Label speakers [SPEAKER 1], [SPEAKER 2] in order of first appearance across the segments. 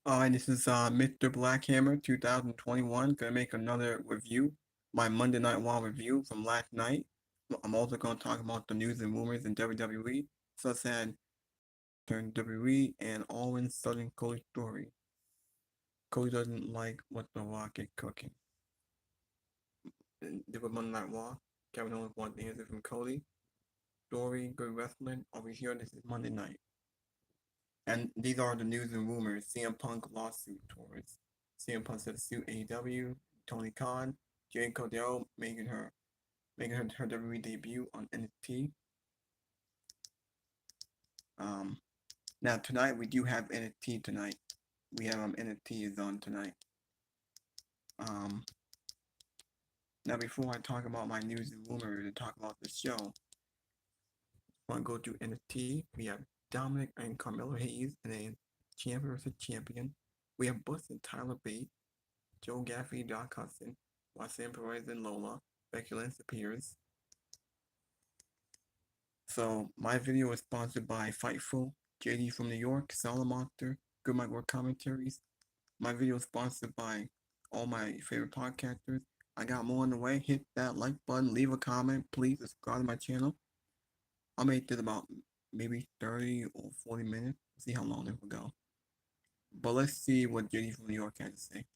[SPEAKER 1] Alright, this is Mr. Blackhammer 2021. Gonna make another review, my Monday Night Raw review from last night. I'm also gonna talk about the news and rumors in WWE, such as turn WWE and Owen Southern Cody story. Cody doesn't like what The Rock is cooking. This was Monday Night Raw. Kevin Owens wants the answer from Cody. Story, good wrestling. Over here, this is Monday night. And these are the news and rumors. CM Punk lawsuit tours. CM Punk said sue AEW. Tony Khan. Jade Cordell making her WWE debut on NXT. Um, Now tonight we do have NXT tonight. We have NXT is on tonight. Um, Now before I talk about my news and rumors and talk about the show, I want to go to NXT. We have Dominic and Carmelo Hayes and a champion versus champion. We have Buss and Tyler Bate, Joe Gaffney, Doc Hudson, Roxanne Perez and Lola, Becky Lynch appears. So my video is sponsored by Fightful, JD from New York, Salamonster, Good Mike Work Commentaries. My video is sponsored by all my favorite podcasters. I got more on the way. Hit that like button, leave a comment, please subscribe to my channel. I'll make this about maybe 30 or 40 minutes. See how long it will go. But let's see what JD from New York has to say.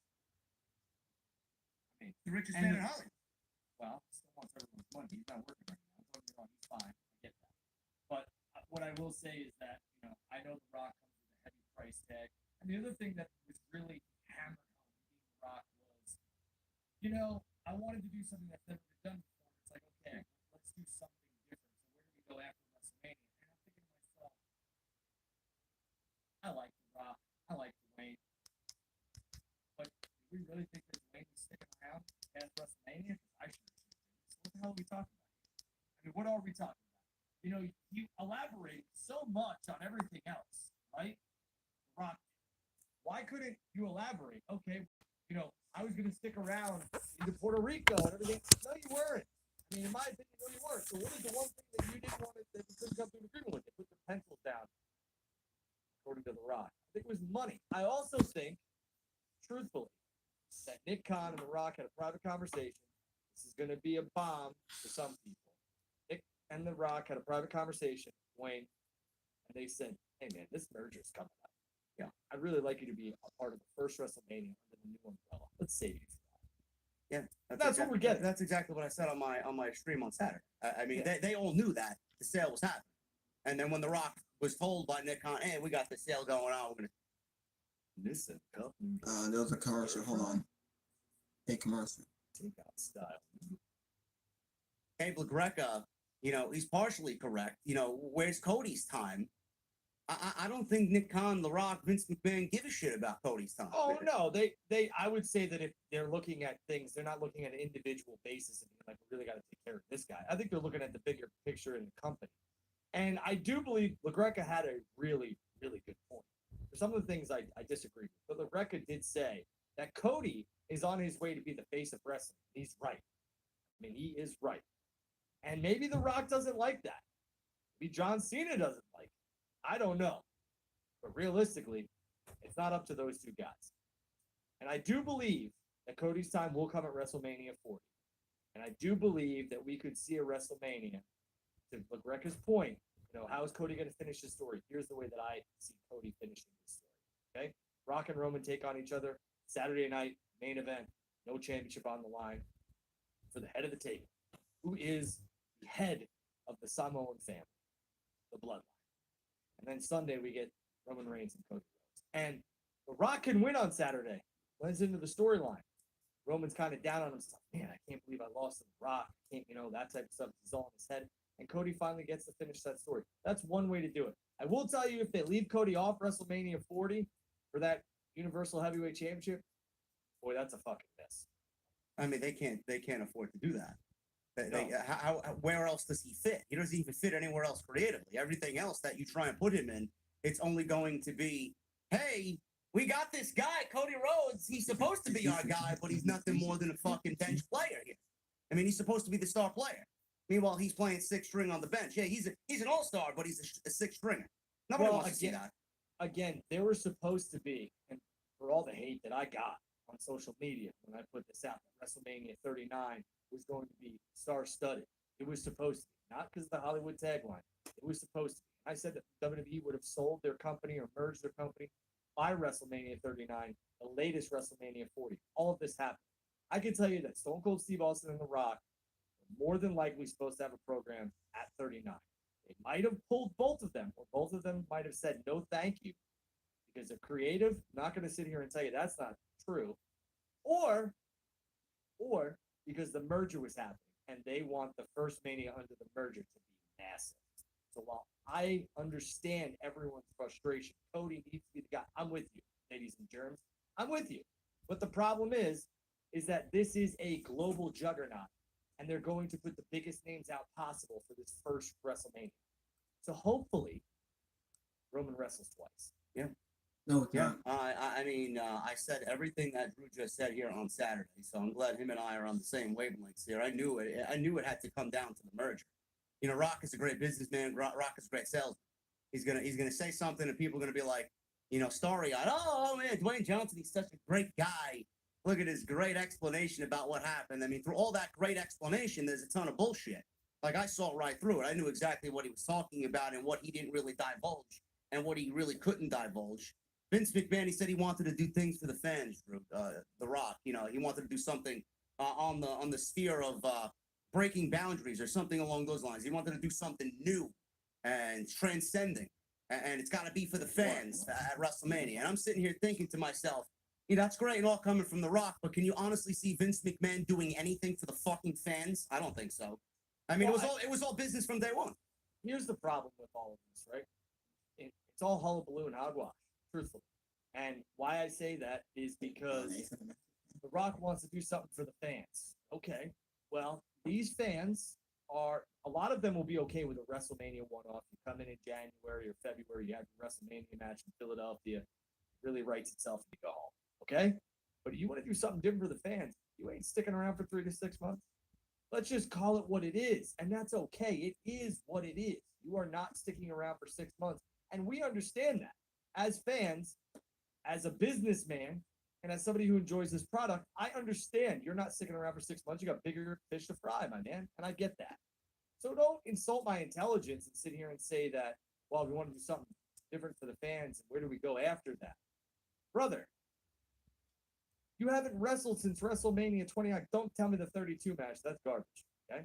[SPEAKER 2] The richest man in Hollywood. Well, still wants everyone's money. He's not working right now. Don't get me wrong, he's fine. I get that. But what I will say is that, I know The Rock comes with a heavy price tag. And the other thing that was really hammered home being The Rock was, I wanted to do something that's never been done before. It's like, okay, let's do something different. So where do we go after WrestleMania? And I'm thinking to myself, I like The Rock. I like Dwayne. But do we really think that Dwayne is sticking around past WrestleMania? Because I sure do. So what the hell are we talking about here? I mean, what are we talking about? You elaborate so much on everything else, right? The Rock. Why couldn't you elaborate? Okay, I was going to stick around into Puerto Rico and everything. No, you weren't. I mean, in my opinion, no, you weren't. So what is the one thing that you didn't want to, that you couldn't come to an agreement with? They put the pencils down, according to The Rock. I think it was money. I also think, truthfully, that Nick Khan and The Rock had a private conversation. This is going to be a bomb for some people. Nick and The Rock had a private conversation, Wayne, and they said, hey, man, this merger's coming up. Yeah, I'd really like you to be a part of the first WrestleMania under the new umbrella. Let's save you for that.
[SPEAKER 3] Yeah,
[SPEAKER 2] that's what we're getting.
[SPEAKER 3] That's exactly what I said on my stream on Saturday. I mean, they all knew that the sale was happening, and then when The Rock was told by Nick Khan, "Hey, we got the sale going on. We're gonna listen."
[SPEAKER 1] There was a commercial. Hold on. Hey, commercial.
[SPEAKER 2] Takeout style.
[SPEAKER 3] Abe LaGreca, he's partially correct. Where's Cody's time? I don't think Nick Khan, The Rock, Vince McMahon give a shit about Cody's time.
[SPEAKER 2] Oh no, I would say that if they're looking at things, they're not looking at an individual basis and like we really got to take care of this guy. I think they're looking at the bigger picture in the company. And I do believe LaGreca had a really, really good point. For some of the things I disagree with, but LaGreca did say that Cody is on his way to be the face of wrestling. He's right. I mean, he is right. And maybe The Rock doesn't like that. Maybe John Cena doesn't like it. I don't know. But realistically, it's not up to those two guys. And I do believe that Cody's time will come at WrestleMania 40. And I do believe that we could see a WrestleMania. To LaGreca's point, how is Cody going to finish his story? Here's the way that I see Cody finishing his story. Okay? Rock and Roman take on each other. Saturday night, main event. No championship on the line. For the head of the table. Who is the head of the Samoan family? The bloodline. And then Sunday, we get Roman Reigns and Cody Rhodes. And The Rock can win on Saturday. Runs into the storyline. Roman's kind of down on himself. Man, I can't believe I lost to The Rock. I can't, that type of stuff. He's all in his head. And Cody finally gets to finish that story. That's one way to do it. I will tell you, if they leave Cody off WrestleMania 40 for that Universal Heavyweight Championship, boy, that's a fucking mess.
[SPEAKER 3] I mean, they can't afford to do that. Where else does he fit? He doesn't even fit anywhere else creatively. Everything else that you try and put him in, it's only going to be, hey, we got this guy, Cody Rhodes. He's supposed to be our guy, but he's nothing more than a fucking bench player here. I mean, he's supposed to be the star player. Meanwhile, he's playing sixth string on the bench. Yeah, he's an all-star, but he's a sixth stringer. Nobody wants to see that.
[SPEAKER 2] Again, they were supposed to be, and for all the hate that I got on social media when I put this out, that WrestleMania 39 was going to be star-studded. It was supposed to be, not because of the Hollywood tagline. It was supposed to be. I said that WWE would have sold their company or merged their company by WrestleMania 39, the latest WrestleMania 40. All of this happened. I can tell you that Stone Cold Steve Austin and The Rock were more than likely supposed to have a program at 39. They might have pulled both of them, or both of them might have said no thank you because they're creative. I'm not going to sit here and tell you that's not true. Or because the merger was happening and they want the first Mania under the merger to be massive. So while I understand everyone's frustration, Cody needs to be the guy. I'm with you, ladies and germs. I'm with you. But the problem is that this is a global juggernaut, and they're going to put the biggest names out possible for this first WrestleMania. So hopefully, Roman wrestles twice.
[SPEAKER 3] Yeah.
[SPEAKER 1] No, it's
[SPEAKER 3] Yeah.
[SPEAKER 1] not.
[SPEAKER 3] I mean, I said everything that Drew just said here on Saturday, so I'm glad him and I are on the same wavelengths here. I knew it. I knew it had to come down to the merger. You know, Rock is a great businessman. Rock is a great salesman. He's gonna say something, and people are gonna be like, you know, starry-eyed. Oh man, Dwayne Johnson, he's such a great guy. Look at his great explanation about what happened. I mean, through all that great explanation, there's a ton of bullshit. Like, I saw right through it. I knew exactly what he was talking about and what he didn't really divulge and what he really couldn't divulge. Vince McMahon, he said he wanted to do things for the fans, Drew. The Rock, you know, he wanted to do something on the sphere of breaking boundaries or something along those lines. He wanted to do something new and transcending. And it's got to be for the fans at WrestleMania. And I'm sitting here thinking to myself, yeah, that's great and all coming from The Rock, but can you honestly see Vince McMahon doing anything for the fucking fans? I don't think so. I mean, it was all business from day one.
[SPEAKER 2] Here's the problem with all of this, right? It's all hullabaloo and hogwash, truthfully. And why I say that is because The Rock wants to do something for the fans. Okay, well, these fans are, a lot of them will be okay with a WrestleMania one-off. You come in January or February, you have your WrestleMania match in Philadelphia, it really writes itself and you go home. Okay? But if you want to do something different for the fans, you ain't sticking around for 3 to 6 months. Let's just call it what it is. And that's okay. It is what it is. You are not sticking around for 6 months. And we understand that. As fans, as a businessman, and as somebody who enjoys this product, I understand you're not sticking around for 6 months. You got bigger fish to fry, my man. And I get that. So don't insult my intelligence and sit here and say that, well, we want to do something different for the fans. Where do we go after that? Brother, you haven't wrestled since WrestleMania 29. Don't tell me the 32 match. That's garbage. Okay?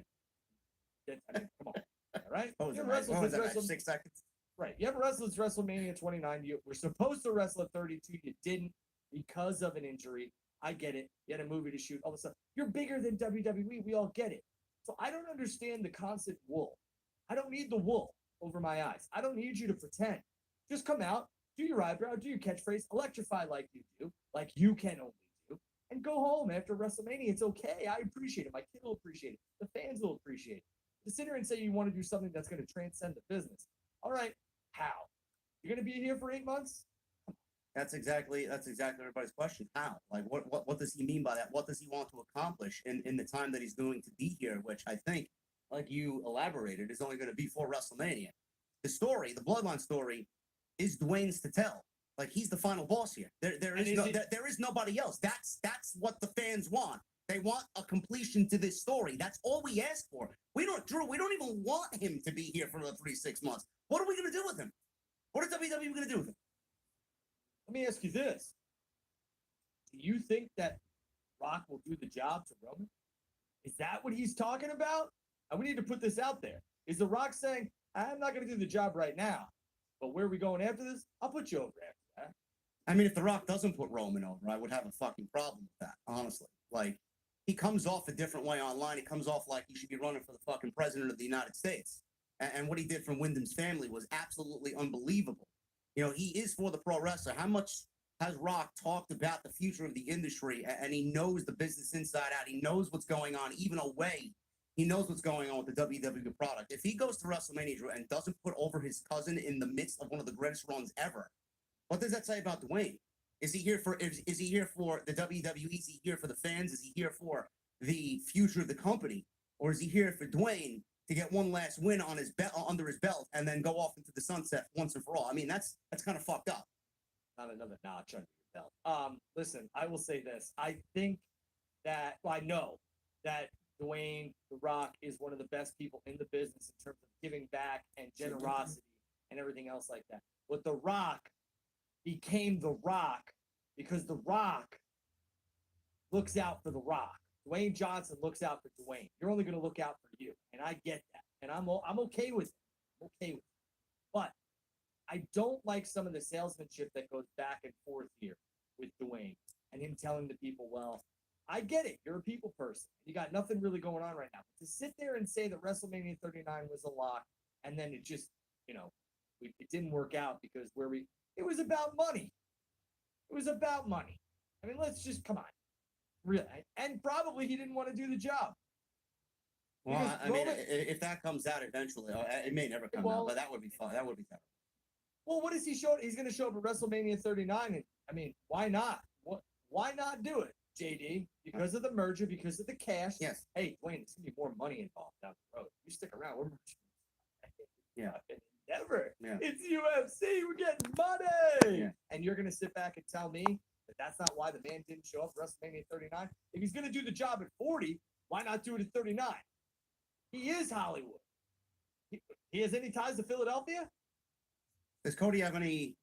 [SPEAKER 2] I mean, come on. All right?
[SPEAKER 3] What was
[SPEAKER 2] You
[SPEAKER 3] it,
[SPEAKER 2] wrestled
[SPEAKER 3] what was
[SPEAKER 2] since
[SPEAKER 3] that match? 6 seconds?
[SPEAKER 2] Right. You haven't wrestled since WrestleMania 29. You were supposed to wrestle at 32. You didn't because of an injury. I get it. You had a movie to shoot, all this stuff. You're bigger than WWE. We all get it. So I don't understand the constant wool. I don't need the wool over my eyes. I don't need you to pretend. Just come out, do your eyebrow, do your catchphrase, electrify like you do, like you can only do, and go home after WrestleMania. It's okay. I appreciate it. My kid will appreciate it. The fans will appreciate it. To sit here and say you want to do something that's going to transcend the business. All right, how? You're going to be here for 8 months?
[SPEAKER 3] That's exactly everybody's question. How? Like, what does he mean by that? What does he want to accomplish in the time that he's going to be here? Which I think, like you elaborated, is only going to be for WrestleMania. The story, the bloodline story, is Dwayne's to tell. Like, he's the final boss here. There is nobody else. That's what the fans want. They want a completion to this story. That's all we ask for. Drew, we don't even want him to be here for another 3-6 months. What are we going to do with him? What is WWE going to do with him?
[SPEAKER 2] Let me ask you this. Do you think that Rock will do the job to Roman? Is that what he's talking about? And we need to put this out there. Is The Rock saying, I'm not going to do the job right now, but where are we going after this? I'll put you over after that.
[SPEAKER 3] I mean, if The Rock doesn't put Roman over, I would have a fucking problem with that, honestly. Like, he comes off a different way online. He comes off like he should be running for the fucking president of the United States. And what he did for Wyndham's family was absolutely unbelievable. You know, he is for the pro wrestler. How much has Rock talked about the future of the industry? And he knows the business inside out. He knows what's going on, even away. He knows what's going on with the WWE product. If he goes to WrestleMania, Drew, and doesn't put over his cousin in the midst of one of the greatest runs ever, what does that say about Dwayne? Is he here for the WWE? Is he here for the fans? Is he here for the future of the company? Or is he here for Dwayne to get one last win on his under his belt and then go off into the sunset once and for all? I mean, that's kind of fucked up.
[SPEAKER 2] Not another notch under your Listen, I will say this. I think that I know that Dwayne The Rock is one of the best people in the business in terms of giving back and generosity and everything else like that. But The Rock became The Rock because The Rock looks out for The Rock. Dwayne Johnson looks out for Dwayne. You're only going to look out for you, and I get that, and I'm okay with it. I'm okay with it. But I don't like some of the salesmanship that goes back and forth here with Dwayne and him telling the people, well, I get it. You're a people person. You got nothing really going on right now. To sit there and say that WrestleMania 39 was a lock and then it just, it didn't work out because it was about money. It was about money. I mean, let's just, come on. Really. And probably he didn't want to do the job.
[SPEAKER 3] Well, I mean, if that comes out eventually, it may never come out, but that would be fun. That would be terrible.
[SPEAKER 2] Well, what is he showing? He's going to show up at WrestleMania 39. And I mean, why not? Why not do it, JD? Because of the merger, because of the cash.
[SPEAKER 3] Yes.
[SPEAKER 2] Hey, Dwayne, there's going to be more money involved down the road. You stick around. We're Endeavor.
[SPEAKER 3] Yeah.
[SPEAKER 2] It's UFC. We're getting money.
[SPEAKER 3] Yeah.
[SPEAKER 2] And you're going to sit back and tell me that that's not why the man didn't show up at WrestleMania 39? If he's going to do the job at 40, why not do it at 39? He is Hollywood. He has any ties to Philadelphia?
[SPEAKER 3] Does Cody have any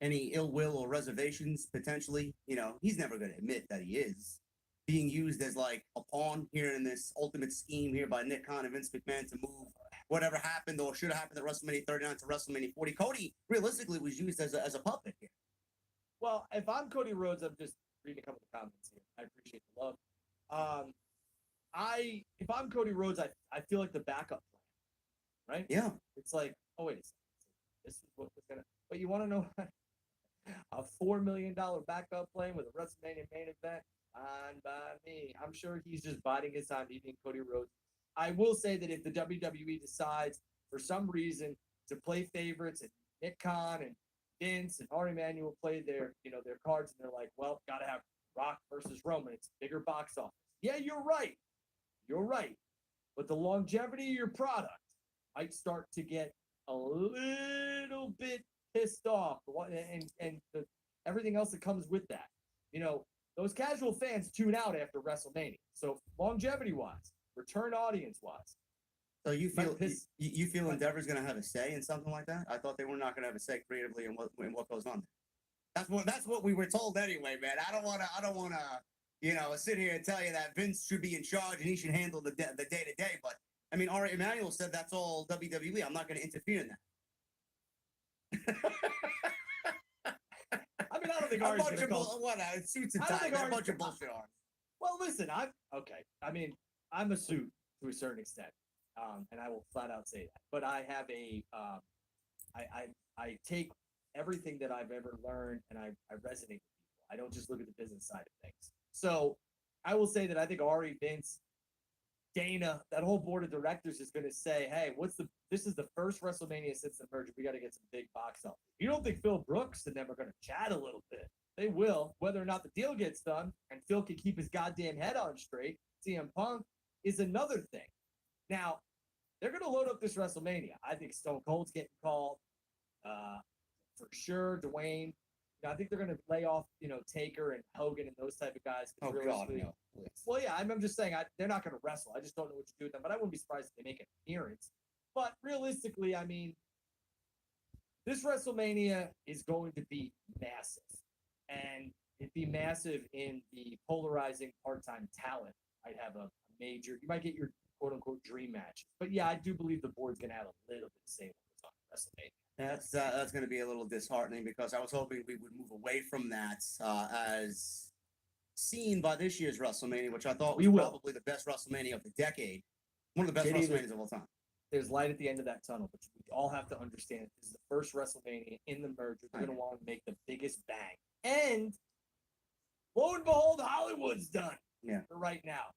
[SPEAKER 3] ill will or reservations potentially? He's never going to admit that he is being used as like a pawn here in this ultimate scheme here by Nick Khan and Vince McMahon to move whatever happened or should have happened at WrestleMania 39 to WrestleMania 40. Cody realistically was used as a puppet here.
[SPEAKER 2] Well, if I'm Cody Rhodes, I'm just reading a couple of comments here. I appreciate the love. If I'm Cody Rhodes, I feel like the backup plan, right?
[SPEAKER 3] Yeah.
[SPEAKER 2] It's like, oh wait a second. This is what was gonna. But you want to know a $4 million backup plan with a WrestleMania main event on by me? I'm sure he's just biding his time, eating Cody Rhodes. I will say that if the WWE decides for some reason to play favorites and Nick Khan and Vince and Ari Emanuel play their cards and they're like, well, gotta have Rock versus Roman. It's bigger box office. Yeah, you're right. You're right. But the longevity of your product might start to get a little bit pissed off and everything else that comes with that. Those casual fans tune out after WrestleMania. So longevity-wise, return audience-wise.
[SPEAKER 3] So you feel Endeavor's going to have a say in something like that? I thought they were not going to have a say creatively in what goes on there. That's what we were told anyway, man. I don't want to sit here and tell you that Vince should be in charge and he should handle the day-to-day. But I mean, Ari Emanuel said that's all WWE. I'm not going to interfere in that.
[SPEAKER 2] I mean, I don't think Ari's going to go.
[SPEAKER 3] Suits and ties. A bunch of bullshit, Ari.
[SPEAKER 2] Well, listen, I'm okay. I mean, I'm a suit to a certain extent, and I will flat out say that. But I have I take everything that I've ever learned and I resonate with people. I don't just look at the business side of things. So I will say that I think Ari, Vince, Dana, that whole board of directors is going to say, hey, this is the first WrestleMania since the merger. We got to get some big box office. You don't think Phil Brooks and them are going to chat a little bit? They will, whether or not the deal gets done and Phil can keep his goddamn head on straight. CM Punk is another thing. Now, they're going to load up this WrestleMania. I think Stone Cold's getting called for sure. Dwayne. I think they're going to lay off, Taker and Hogan and those type of guys.
[SPEAKER 3] Oh, God, no. Please.
[SPEAKER 2] Well, yeah, I'm just saying they're not going to wrestle. I just don't know what to do with them. But I wouldn't be surprised if they make an appearance. But realistically, I mean, this WrestleMania is going to be massive. And it'd be massive in the polarizing part-time talent. I'd have a major – you might get your quote-unquote dream match. But, yeah, I do believe the board's going to have a little bit to say when it's on WrestleMania.
[SPEAKER 3] That's going to be a little disheartening because I was hoping we would move away from that as seen by this year's WrestleMania, which I thought was probably the best WrestleMania of the decade. One of the best WrestleManias of all time.
[SPEAKER 2] There's light at the end of that tunnel, but we all have to understand this is the first WrestleMania in the merger. They're going to want to make the biggest bang. And lo and behold, Hollywood's done for right now.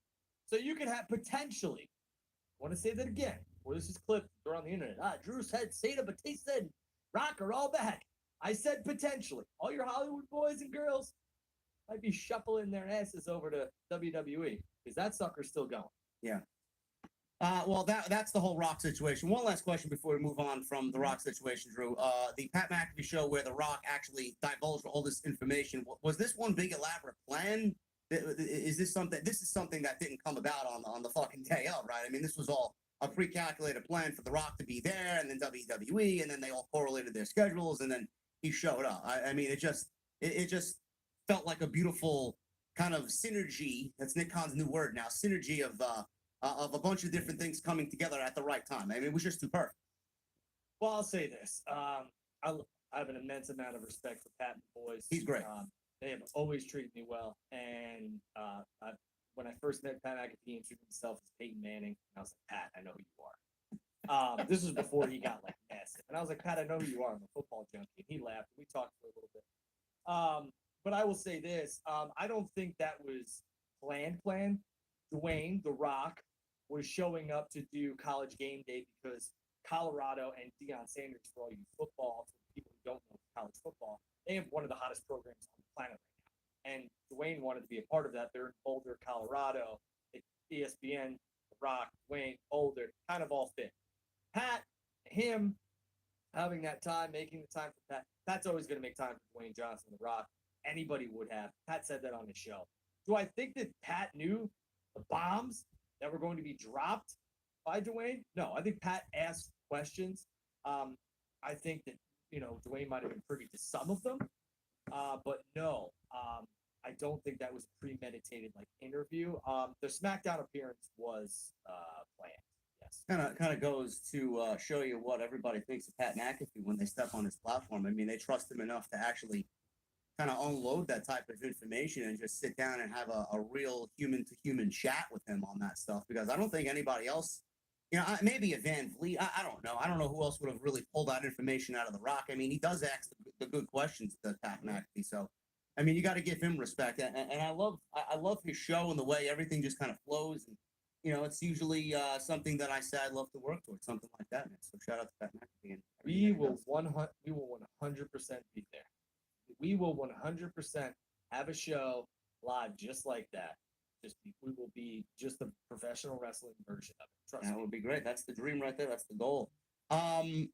[SPEAKER 2] So you could have potentially, I want to say that again, before this is clipped, they're on the internet. Drew said Cena, Batista, and Rock are all back. I said potentially. All your Hollywood boys and girls might be shuffling their asses over to WWE because that sucker's still going.
[SPEAKER 3] Yeah. Well, that's the whole Rock situation. One last question before we move on from the Rock situation, Drew. The Pat McAfee show where the Rock actually divulged all this information. Was this one big elaborate plan? Is this something? This is something that didn't come about on the fucking day of, right? I mean, this was all a pre-calculated plan for the Rock to be there, and then WWE, and then they all correlated their schedules, and then he showed up. I mean, it just felt like a beautiful kind of synergy. That's Nick Khan's new word now. Synergy of a bunch of different things coming together at the right time. I mean, it was just too perfect.
[SPEAKER 2] Well, I'll say this. I have an immense amount of respect for Pat and the boys.
[SPEAKER 3] He's great.
[SPEAKER 2] They have always treated me well. And when I first met Pat McAfee, he introduced himself as Peyton Manning. And I was like, Pat, I know who you are. This was before he got like massive. And I was like, Pat, I know who you are. I'm a football junkie. And he laughed. We talked for a little bit. But I will say this. I don't think that was planned. Dwayne, The Rock, was showing up to do College Game Day because Colorado and Deion Sanders, for all you football, for people who don't know college football, they have one of the hottest programs on the planet right now. And Dwayne wanted to be a part of that. They're in Boulder, Colorado. ESPN, The Rock, Dwayne, Boulder, kind of all fit. Pat, him having that time, making the time for Pat. Pat's always going to make time for Dwayne Johnson, The Rock. Anybody would have. Pat said that on his show. Do I think that Pat knew the bombs that were going to be dropped by Dwayne? No, I think Pat asked questions. I think that, Dwayne might have been privy to some of them, but no, I don't think that was a premeditated interview. The SmackDown appearance was planned. Yes.
[SPEAKER 3] Kind of goes to show you what everybody thinks of Pat McAfee when they step on his platform. I mean, they trust him enough to actually kind of unload that type of information and just sit down and have a real human to human chat with him on that stuff, because I don't think anybody else, maybe a Van Vliet. I don't know. I don't know who else would have really pulled that information out of the Rock. I mean, he does ask the good questions to Pat McAfee. So, I mean, you got to give him respect. And I love his show and the way everything just kind of flows. And, it's usually something that I say I'd love to work towards, something like that. So shout out to Pat McAfee. And
[SPEAKER 2] we will 100% be there. We will 100% have a show live just like that. We will be just the professional wrestling version of it. Trust me.
[SPEAKER 3] That would be great. That's the dream right there. That's the goal.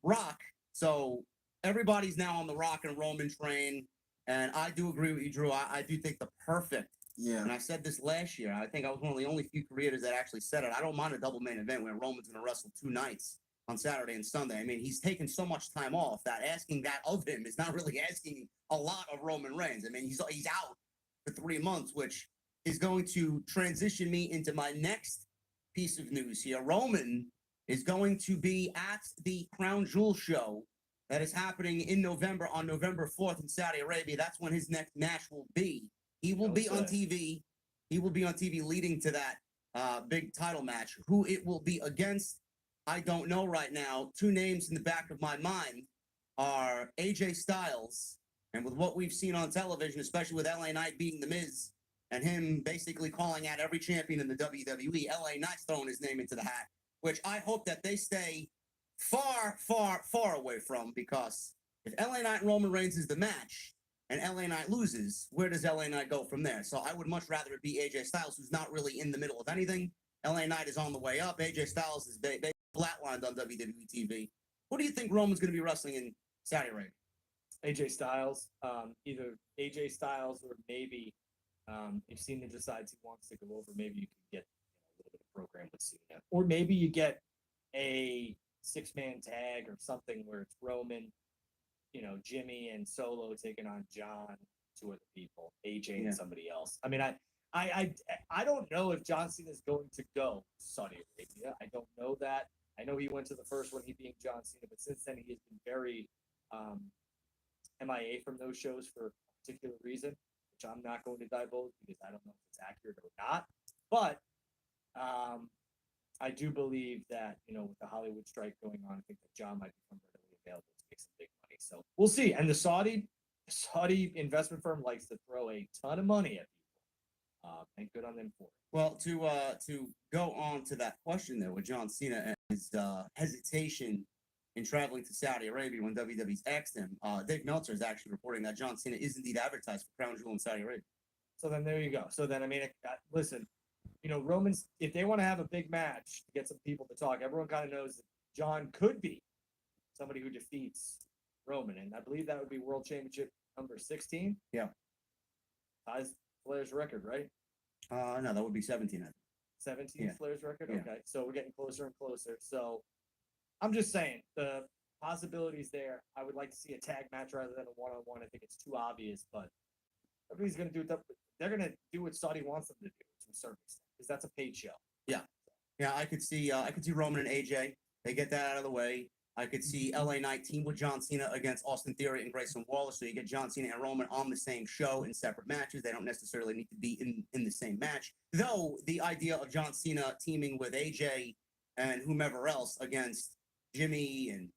[SPEAKER 3] Rock. So everybody's now on the Rock and Roman train, and I do agree with you, Drew. I do think the perfect.
[SPEAKER 1] Yeah.
[SPEAKER 3] And I said this last year. I think I was one of the only few creators that actually said it. I don't mind a double main event where Roman's going to wrestle 2 nights on Saturday and Sunday. I mean, he's taken so much time off that asking that of him is not really asking a lot of Roman Reigns. I mean, he's out for 3 months, which is going to transition me into my next piece of news here. Roman is going to be at the Crown Jewel show that is happening in November, on November 4th in Saudi Arabia. That's when his next match will be. He will be on TV. He will be on TV leading to that big title match. Who it will be against, I don't know right now. 2 names in the back of my mind are AJ Styles, and with what we've seen on television, especially with LA Knight beating The Miz, and him basically calling out every champion in the WWE, LA Knight's throwing his name into the hat, which I hope that they stay far, far, far away from, because if LA Knight and Roman Reigns is the match, and LA Knight loses, where does LA Knight go from there? So I would much rather it be AJ Styles, who's not really in the middle of anything. LA Knight is on the way up. AJ Styles is flatlined on WWE TV. What do you think Roman's going to be wrestling in Saudi Arabia?
[SPEAKER 2] AJ Styles, either AJ Styles or maybe if Cena decides he wants to go over, maybe you can get a little bit of program with Cena. Or maybe you get a 6-man tag or something where it's Roman, Jimmy and Solo taking on John, 2 other people, AJ and somebody else. I mean, I don't know if John Cena is going to go to Saudi Arabia. I don't know that. I know he went to the first one, he being John Cena, but since then he has been very MIA from those shows for a particular reason, which I'm not going to divulge because I don't know if it's accurate or not. But I do believe that, with the Hollywood strike going on, I think that John might become readily available to make some big money. So we'll see. And the Saudi investment firm likes to throw a ton of money at people. And good on them for it.
[SPEAKER 3] Well, to go on to that question there with John Cena and his hesitation in traveling to Saudi Arabia when WWE's asked him, Dave Meltzer is actually reporting that John Cena is indeed advertised for Crown Jewel in Saudi Arabia.
[SPEAKER 2] So then there you go. So then, I mean, listen, Roman's, if they want to have a big match to get some people to talk, everyone kind of knows that John could be somebody who defeats Roman. And I believe that would be World Championship number 16.
[SPEAKER 3] Yeah.
[SPEAKER 2] Ties Flair's record, right?
[SPEAKER 3] No, that would be 17. I think.
[SPEAKER 2] 17
[SPEAKER 3] Yeah.
[SPEAKER 2] Flair's record?
[SPEAKER 3] Yeah.
[SPEAKER 2] Okay. So we're getting closer and closer. So I'm just saying the possibilities there. I would like to see a tag match rather than a one-on-one. I think it's too obvious, but everybody's going to do it. They're going to do what Saudi wants them to do to a certain extent because that's a paid show.
[SPEAKER 3] Yeah, I could see Roman and AJ. They get that out of the way. I could see LA Knight team with John Cena against Austin Theory and Grayson Waller. So you get John Cena and Roman on the same show in separate matches. They don't necessarily need to be in the same match. Though the idea of John Cena teaming with AJ and whomever else against Jimmy and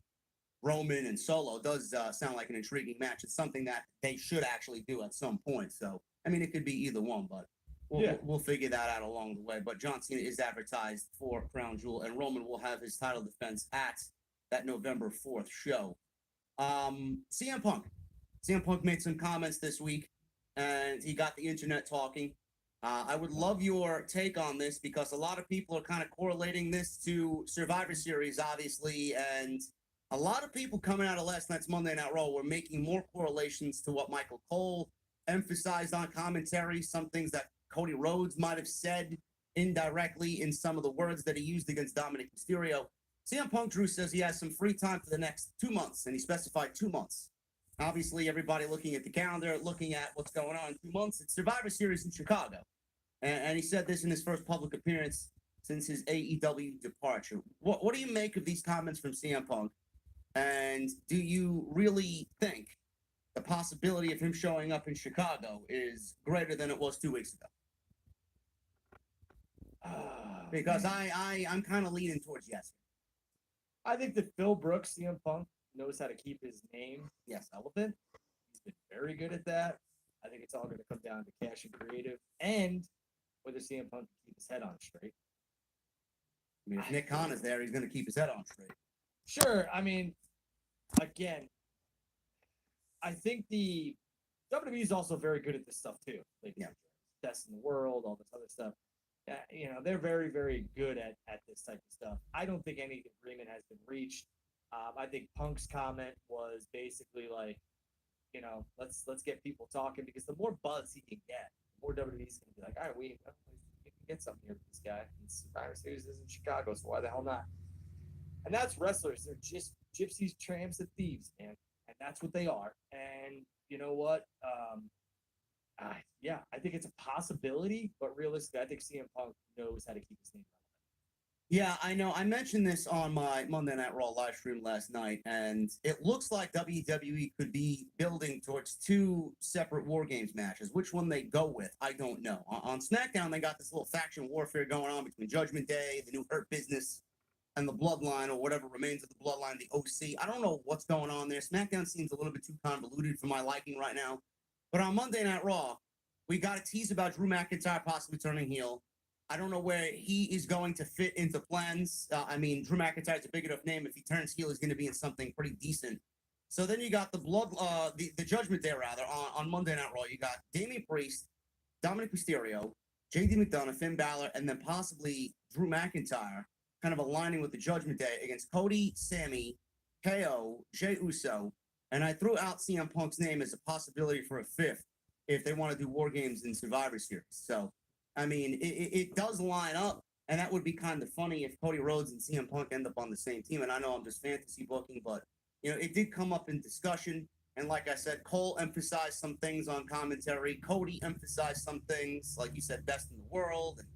[SPEAKER 3] Roman and Solo does sound like an intriguing match. It's something that they should actually do at some point. So, I mean, it could be either one, but we'll figure that out along the way. But John Cena is advertised for Crown Jewel, and Roman will have his title defense at that November 4th show. CM Punk. CM Punk made some comments this week, and he got the internet talking. I would love your take on this because a lot of people are kind of correlating this to Survivor Series, obviously, and a lot of people coming out of last night's Monday Night Raw were making more correlations to what Michael Cole emphasized on commentary, some things that Cody Rhodes might have said indirectly in some of the words that he used against Dominic Mysterio. CM Punk, Drew, says he has some free time for the next 2 months, and he specified 2 months. Obviously, everybody looking at the calendar, looking at what's going on in 2 months. It's Survivor Series in Chicago. And he said this in his first public appearance since his AEW departure. What do you make of these comments from CM Punk? And do you really think the possibility of him showing up in Chicago is greater than it was 2 weeks ago? Because I'm kind of leaning towards yes.
[SPEAKER 2] I think that Phil Brooks, CM Punk, knows how to keep his name relevant. He's been very good at that. I think it's all going to come down to cash and creative and whether CM Punk can keep his head on straight.
[SPEAKER 3] I mean, if Nick Khan is there, he's going to keep his head on straight.
[SPEAKER 2] Sure. I mean, again, I think the WWE is also very good at this stuff too. Like, best in the world, all this other stuff. They're very, very good at this type of stuff. I don't think any agreement has been reached. I think Punk's comment was basically like, let's get people talking because the more buzz he can get, the more WWE's going to be like, all right, we can get something here with this guy. And Survivor Series is in Chicago, so why the hell not? And that's wrestlers. They're just gypsies, tramps, and thieves, man. And that's what they are. And you know what? I think it's a possibility, but realistically, I think CM Punk knows how to keep his name relevant.
[SPEAKER 3] Yeah, I know. I mentioned this on my Monday Night Raw live stream last night, and it looks like WWE could be building towards 2 separate War Games matches. Which one they go with, I don't know. On SmackDown, they got this little faction warfare going on between Judgment Day, the New Hurt Business, and the Bloodline, or whatever remains of the Bloodline, the OC. I don't know what's going on there. SmackDown seems a little bit too convoluted for my liking right now. But on Monday Night Raw, we got a tease about Drew McIntyre possibly turning heel. I don't know where he is going to fit into plans. Drew McIntyre's a big enough name. If he turns heel, he's going to be in something pretty decent. So then you got the Judgment Day, rather, on Monday Night Raw. You got Damian Priest, Dominic Mysterio, JD McDonough, Finn Balor, and then possibly Drew McIntyre, kind of aligning with the Judgment Day against Cody, Sammy, KO, Jey Uso, and I threw out CM Punk's name as a possibility for a 5th if they want to do War Games in Survivor Series. So, I mean, it does line up, and that would be kind of funny if Cody Rhodes and CM Punk end up on the same team. And I know I'm just fantasy booking, but, it did come up in discussion. And like I said, Cole emphasized some things on commentary. Cody emphasized some things, like you said, best in the world, and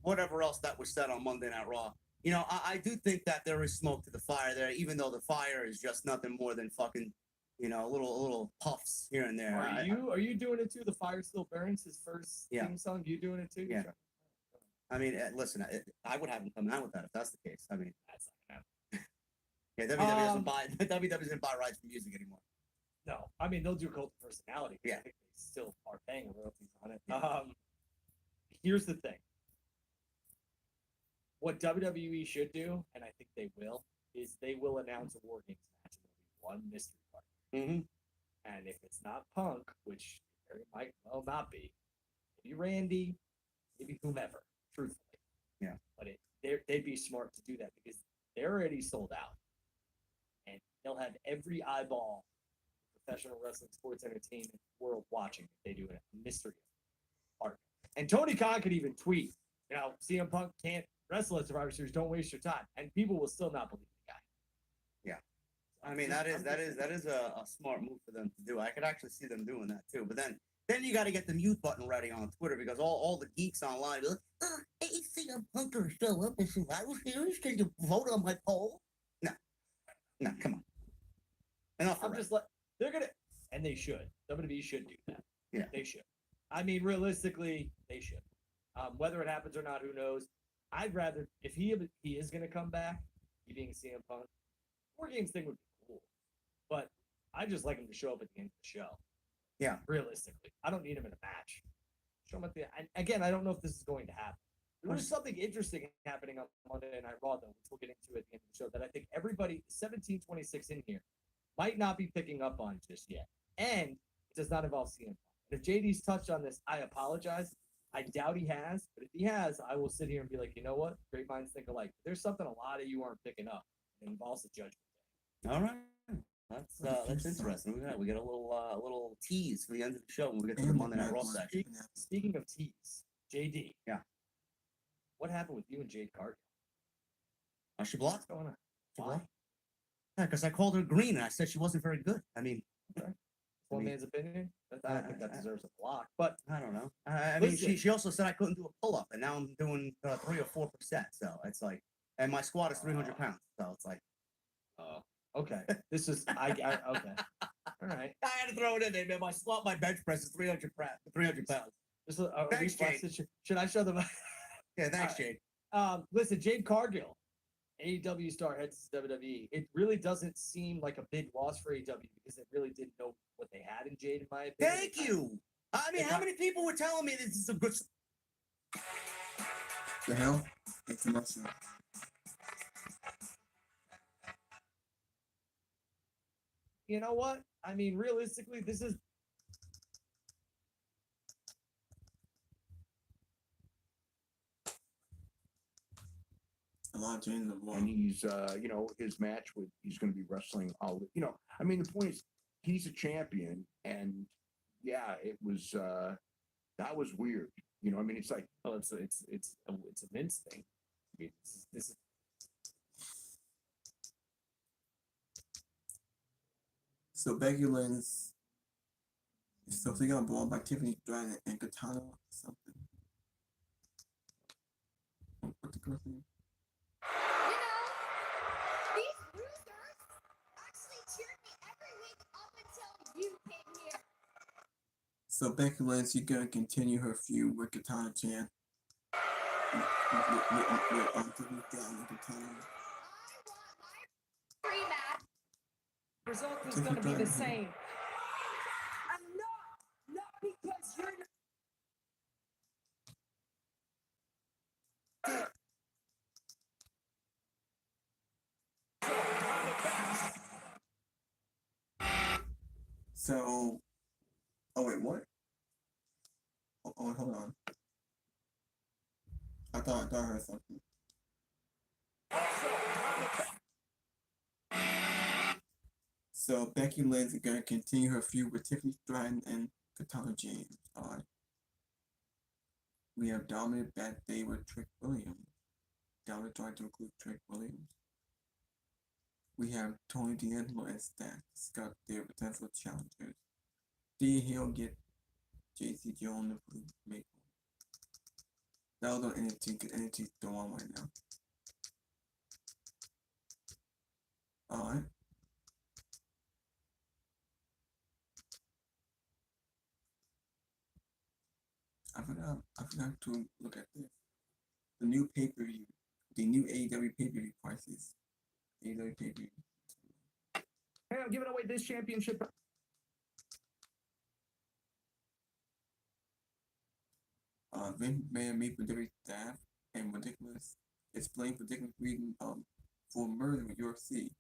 [SPEAKER 3] whatever else that was said on Monday Night Raw. I do think that there is smoke to the fire there, even though the fire is just nothing more than fucking, little puffs here and there.
[SPEAKER 2] Are you doing it too? The Fire Still Burns, his first theme song. You doing it too?
[SPEAKER 3] Yeah. I mean, listen, I would have him come out with that if that's the case. I mean,
[SPEAKER 2] That's not gonna
[SPEAKER 3] yeah, WWE doesn't buy WWE doesn't buy rights for music anymore.
[SPEAKER 2] No, I mean they'll do Cult of Personality.
[SPEAKER 3] Yeah,
[SPEAKER 2] I think they still are paying royalties on it. Yeah. Here's the thing. What WWE should do, and I think they will, is they will announce a War Games match. There'll be one mystery partner.
[SPEAKER 3] Mm-hmm.
[SPEAKER 2] And if it's not Punk, which it might well not be, maybe Randy, maybe whomever. truthfully.
[SPEAKER 3] Yeah.
[SPEAKER 2] But they'd be smart to do that because they're already sold out, and they'll have every eyeball professional wrestling sports entertainment world watching if they do a mystery partner. And Tony Khan could even tweet, CM Punk can't wrestle at Survivor Series. Don't waste your time, and people will still not believe the guy.
[SPEAKER 3] Yeah. I mean, that is a smart move for them to do. I could actually see them doing that too. But then you got to get the mute button ready on Twitter because all the geeks online be like, CM Punk to show up in Survivor Series. Can you vote on my poll? No, come on. Enough.
[SPEAKER 2] I'm just like they're gonna, and they should. WWE should do that.
[SPEAKER 3] Yeah,
[SPEAKER 2] they should. I mean, realistically, they should. Whether it happens or not, who knows? I'd rather if he is gonna come back, he being CM Punk, War Games thing would be cool, but I just like him to show up at the end of the show.
[SPEAKER 3] Yeah,
[SPEAKER 2] realistically, I don't need him in a match. Show him at the and again. I don't know if this is going to happen. There was something interesting happening on Monday Night Raw, though, which we'll get into at the end of the show, that I think everybody, 1726 in here, might not be picking up on just yet. And it does not involve CM Punk. And if JD's touched on this, I apologize. I doubt he has, but if he has, I will sit here and be like, you know what? Great minds think alike. There's something a lot of you aren't picking up. It involves the Judgment Day.
[SPEAKER 3] All right. That's interesting. We got a little tease for the end of the show when we get to the Monday Night Raw section.
[SPEAKER 2] Speaking of tease, JD.
[SPEAKER 3] Yeah.
[SPEAKER 2] What happened with you and Jade Cargill?
[SPEAKER 3] She blocked.
[SPEAKER 2] What's going on?
[SPEAKER 3] Why? Yeah, because I called her green and I said she wasn't very good. I mean,
[SPEAKER 2] one man's opinion. I don't think that deserves a block, but
[SPEAKER 3] I don't know. I mean, she also said I couldn't do a pull up, and now I'm doing 3 or 4%. So it's like, and my squat is 300 pounds. So it's like,
[SPEAKER 2] okay. This is okay. All right.
[SPEAKER 3] I had to throw it in there, man. My bench press is 300 pounds.
[SPEAKER 2] Thanks, Jade. Should I show them?
[SPEAKER 3] Yeah, thanks, Jade.
[SPEAKER 2] Listen, Jade Cargill, AEW star, heads to WWE. It really doesn't seem like a big loss for AEW because they really didn't know what they had in Jade, in my opinion.
[SPEAKER 3] Thank you. I mean, how many people were telling me this is a good?
[SPEAKER 1] The hell? It's a mess.
[SPEAKER 2] You know what? I mean, realistically, this is.
[SPEAKER 1] A lot of changes of
[SPEAKER 4] and he's his match he's going to be wrestling all I mean the point is he's a champion, and yeah, it was that was weird. I mean, it's like,
[SPEAKER 2] oh, it's a Vince thing. I mean, this is
[SPEAKER 1] so Becky Lynn's so they got blown by Tiffany Stratton and Katana or something. What's the girl's name?
[SPEAKER 5] These bruisers actually cheered me every week up until you came here.
[SPEAKER 1] So Becky Lynch, she's gonna continue her feud with Katana Chan. With Tiffany Stratton and Katana.
[SPEAKER 5] I want my rematch.
[SPEAKER 6] Result is going to be the same. I'm not because you're not.
[SPEAKER 1] So, oh wait, what? Oh, hold on. I thought I heard something. So Becky Lynch is gonna continue her feud with Tiffany Stratton and Katana James. Alright. We have Dominant Bad Day with Trick Williams. Dominant trying to include Trick Williams. We have Tony D'Angelo and Stack discuss their potential challengers. D Hill get JC Jones to make one. That was on NXT because NXT's still on right now. Alright. I forgot to look at this. The new pay-per-view. The new AEW pay-per-view prices. AEW pay-per-view.
[SPEAKER 4] hey, I'm giving away this championship.
[SPEAKER 1] Vince McMahon made WWE staff and ridiculous explained ridiculous reason for merger with UFC.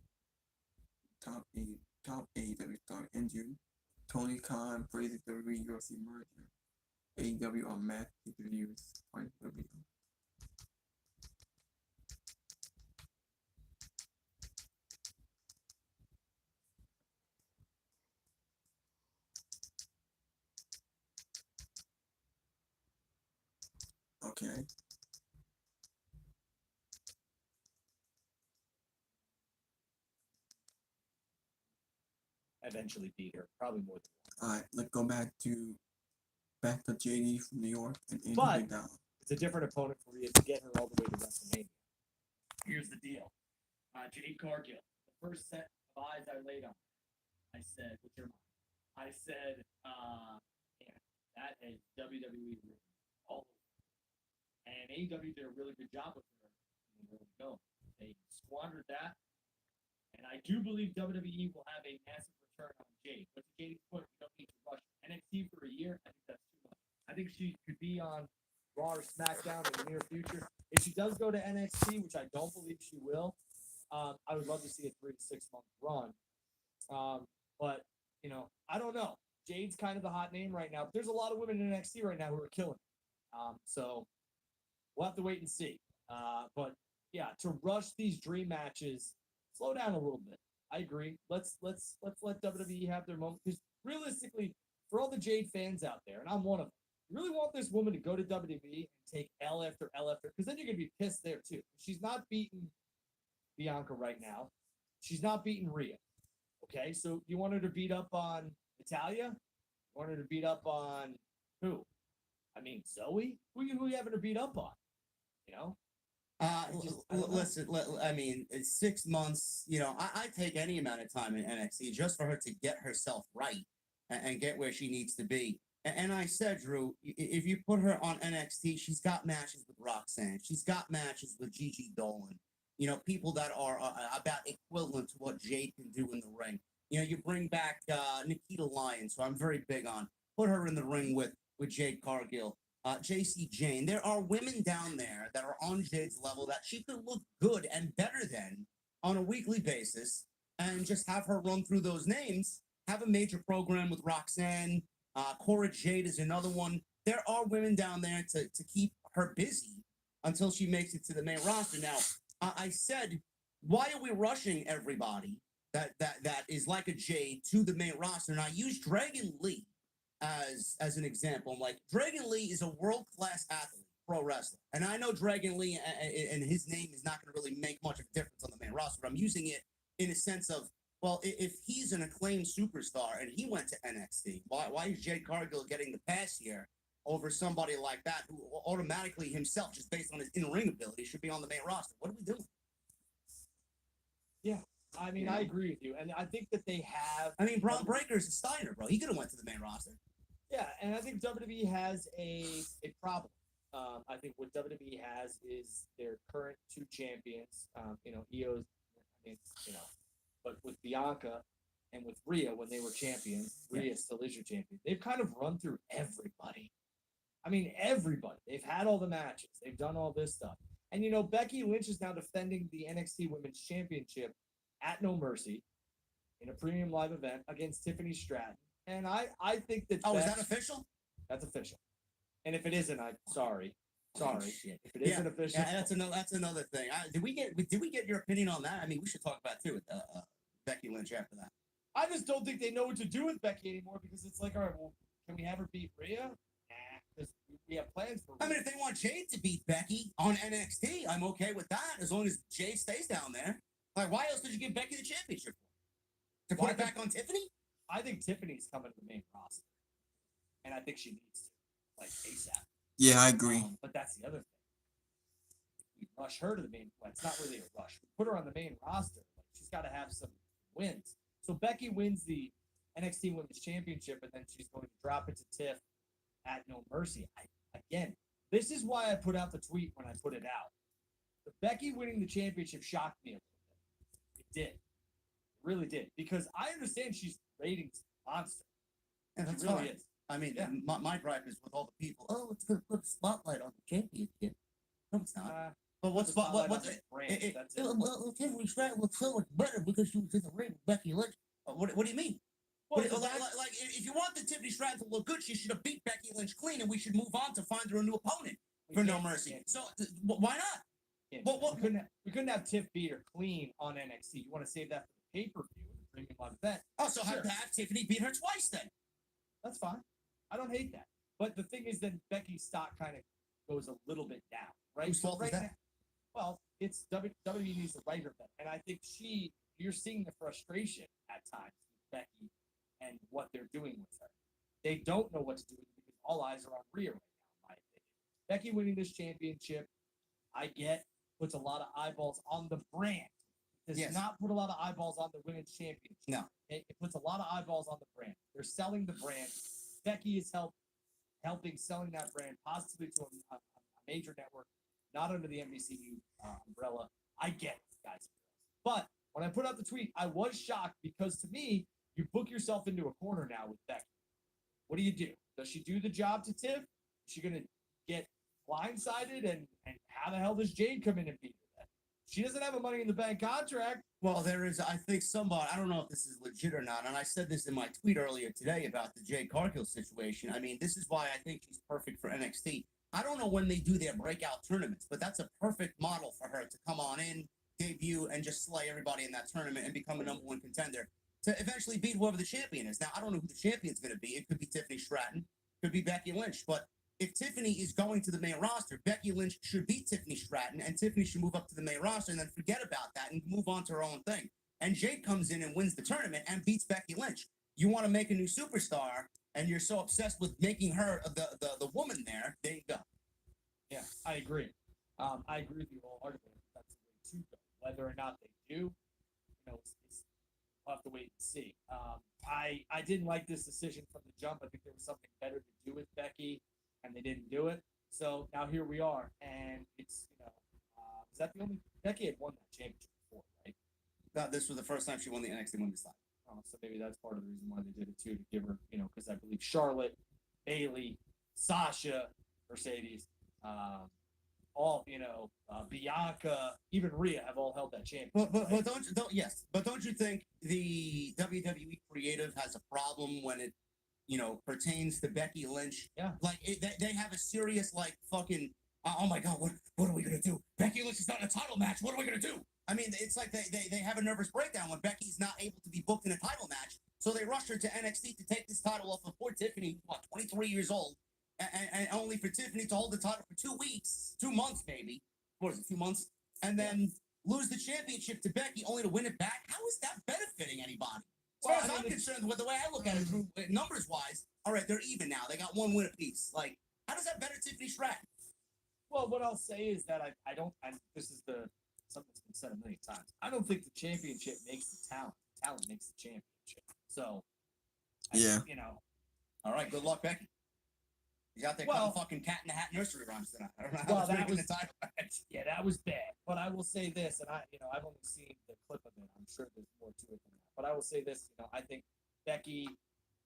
[SPEAKER 1] Top AEW star injured. Tony Khan praises WWE UFC merger. AEW on mass pay-per-views. Okay.
[SPEAKER 2] Eventually beat her, probably more than
[SPEAKER 1] All right. Let's go back to JD from New York and Angel
[SPEAKER 2] But-
[SPEAKER 1] McDowell.
[SPEAKER 2] it's a different opponent for Rhea to get her all the way to WrestleMania. Here's the deal. Jade Cargill, the first set of eyes I laid on, I said, what's your mind? I said, yeah, that is WWE written all over. And AEW did a really good job with her in the early going. They squandered that. And I do believe WWE will have a massive return on Jade. But to Jade's point, we don't need to rush NXT for a year. I think that's too much. I think she could be on Raw or SmackDown in the near future. If she does go to NXT, which I don't believe she will, I would love to see a 3 to 6 month run. But you know, I don't know. Jade's kind of the hot name right now. But there's a lot of women in NXT right now who are killing it. So we'll have to wait and see. But yeah, to rush these dream matches, slow down a little bit. I agree. Let's let WWE have their moment, because realistically, for all the Jade fans out there, and I'm one of them, you really want this woman to go to WWE and take L after L after, because then you're gonna be pissed there too. She's not beating Bianca right now. She's not beating Rhea. Okay, so you want her to beat up on Natalya? You want her to beat up on who? I mean, Zoe? Who you having to beat up on? You know? I don't know.
[SPEAKER 3] Listen, I mean, it's 6 months. You know, I take any amount of time in NXT just for her to get herself right and get where she needs to be. And I said, Drew, if you put her on NXT, she's got matches with Roxanne. She's got matches with Gigi Dolan. You know, people that are about equivalent to what Jade can do in the ring. You know, you bring back Nikita Lyons, who I'm very big on. Put her in the ring with Jade Cargill. JC Jane. There are women down there that are on Jade's level that she could look good and better than on a weekly basis, and just have her run through those names. Have a major program with Roxanne. Cora Jade is another one. There are women down there to keep her busy until she makes it to the main roster. Now, I said, why are we rushing everybody that is like a Jade to the main roster? And I use Dragon Lee as an example. I'm like, Dragon Lee is a world-class athlete, pro wrestler. And I know Dragon Lee and his name is not going to really make much of a difference on the main roster, but I'm using it in a sense of, well, if he's an acclaimed superstar and he went to NXT, why is Jade Cargill getting the pass here over somebody like that who automatically himself, just based on his in-ring ability, should be on the main roster? What are we doing?
[SPEAKER 2] Yeah. I mean, I agree with you. And I think that they have.
[SPEAKER 3] I mean, Braun Breaker's a Steiner, bro. He could have went to the main roster.
[SPEAKER 2] Yeah, and I think WWE has a problem. I think what WWE has is their current 2 champions. You know, Io's, I mean, you know, but with Bianca and with Rhea when they were champions, Rhea still is your champion. They've kind of run through everybody. I mean, everybody. They've had all the matches. They've done all this stuff. And, you know, Becky Lynch is now defending the NXT Women's Championship at No Mercy in a premium live event against Tiffany Stratton. And I think that.
[SPEAKER 3] Oh, is that official?
[SPEAKER 2] That's official. And if it isn't, I'm sorry. Sorry.
[SPEAKER 3] Shit.
[SPEAKER 2] If it isn't official.
[SPEAKER 3] Yeah, that's another thing. Did we get your opinion on that? I mean, we should talk about too with Becky Lynch after that.
[SPEAKER 2] I just don't think they know what to do with Becky anymore, because it's like, all right, well, can we have her beat Rhea? Nah, because we have plans for Rhea.
[SPEAKER 3] I mean, if they want Jade to beat Becky on NXT, I'm okay with that as long as Jade stays down there. Like, why else did you give Becky the championship for? To put it back on Tiffany?
[SPEAKER 2] I think Tiffany's coming to the main roster, and I think she needs to, like, ASAP.
[SPEAKER 1] Yeah, I agree.
[SPEAKER 2] But that's the other thing. We rush her to the main. Well, it's not really a rush. We put her on the main roster. Like, she's got to have some wins. So Becky wins the NXT Women's Championship, and then she's going to drop it to Tiff at No Mercy. Again, this is why I put out the tweet when I put it out. The Becky winning the championship shocked me a little bit. It did. It really did. Because I understand she's ratings monster.
[SPEAKER 3] And that's
[SPEAKER 2] She really
[SPEAKER 3] fine.
[SPEAKER 2] is.
[SPEAKER 3] I mean,
[SPEAKER 2] Yeah.
[SPEAKER 3] my gripe is with all the people. Oh, it's going to put a spotlight on the championship. No, it's not. But what's
[SPEAKER 2] What's brand? That's it.
[SPEAKER 3] well, Tiffany Stratton looks so much better because she was in the ring with Becky Lynch. What do you mean?
[SPEAKER 2] Well,
[SPEAKER 3] Like, if you want the Tiffany Stratton to look good, she should have beat Becky Lynch clean, and we should move on to find her a new opponent for No Mercy. So why not?
[SPEAKER 2] We couldn't have Tiff beat her clean on NXT. You want to save that for the pay-per-view, the premium live event.
[SPEAKER 3] Oh, so
[SPEAKER 2] Sure.
[SPEAKER 3] have Tiffany beat her twice then.
[SPEAKER 2] That's fine. I don't hate that. But the thing is that Becky's stock kind of goes a little bit down, right?
[SPEAKER 3] Whose fault is
[SPEAKER 2] right
[SPEAKER 3] that?
[SPEAKER 2] now- well, it's WWE needs to right her back, and I think you're seeing the frustration at times with Becky and what they're doing with her. They don't know what to do with her because all eyes are on Rhea right now, in my opinion. Becky winning this championship, I get, puts a lot of eyeballs on the brand. Does
[SPEAKER 3] Yes.
[SPEAKER 2] not put a lot of eyeballs on the women's championship.
[SPEAKER 3] No.
[SPEAKER 2] It puts a lot of eyeballs on the brand. They're selling the brand. Becky is helping selling that brand positively to a major network, not under the NBCU umbrella. I get it, guys. But when I put out the tweet, I was shocked because to me, you book yourself into a corner now with Becky. What do you do? Does she do the job to Tiff? Is she going to get blindsided? And how the hell does Jade come in and beat her then? She doesn't have a Money in the Bank contract.
[SPEAKER 3] Well, there is, I think somebody, I don't know if this is legit or not, and I said this in my tweet earlier today about the Jade Cargill situation. I mean, this is why I think she's perfect for NXT. I don't know when they do their breakout tournaments, but that's a perfect model for her to come on in, debut, and just slay everybody in that tournament and become a number one contender to eventually beat whoever the champion is. Now, I don't know who the champion's going to be. It could be Tiffany Stratton, could be Becky Lynch, but if Tiffany is going to the main roster, Becky Lynch should beat Tiffany Stratton, and Tiffany should move up to the main roster and then forget about that and move on to her own thing. And Jade comes in and wins the tournament and beats Becky Lynch. You want to make a new superstar, and you're so obsessed with making her the woman there. There you go.
[SPEAKER 2] Yeah, I agree. I agree with you wholeheartedly. That's the way to go. Whether or not they do, we'll have to wait and see. I didn't like this decision from the jump. I think there was something better to do with Becky, and they didn't do it. So now here we are, and it's is that the only Becky had won that championship before, right?
[SPEAKER 3] This was the first time she won the NXT Women's title.
[SPEAKER 2] So maybe that's part of the reason why they did it too, to give her, because I believe Charlotte, Bailey, Sasha, Mercedes, all Bianca, even Rhea have all held that championship.
[SPEAKER 3] But don't you think the WWE creative has a problem when it pertains to Becky Lynch?
[SPEAKER 2] Yeah.
[SPEAKER 3] Like they have a serious fucking oh my god, what are we gonna do? Becky Lynch is not in a title match. What are we gonna do? I mean, it's like they have a nervous breakdown when Becky's not able to be booked in a title match. So they rush her to NXT to take this title off of poor Tiffany, 23 years old, and only for Tiffany to hold the title for 2 weeks, 2 months maybe. What is it, 2 months? And then lose the championship to Becky only to win it back. How is that benefiting anybody? As far as I'm concerned, with the way I look at it, numbers wise, all right, they're even now. They got 1 win apiece. Like, how does that better Tiffany Stratton?
[SPEAKER 2] Well, what I'll say is that I don't. This is something that's been said a million times. I don't think the championship makes the talent. The talent makes the championship. So,
[SPEAKER 3] All right, good luck, Becky. He's out there cutting fucking cat in the hat nursery rhymes tonight. I don't know how
[SPEAKER 2] that was
[SPEAKER 3] the title match.
[SPEAKER 2] Yeah, that was bad. But I will say this, and I've only seen the clip of it. I'm sure there's more to it than that. But I will say this, I think Becky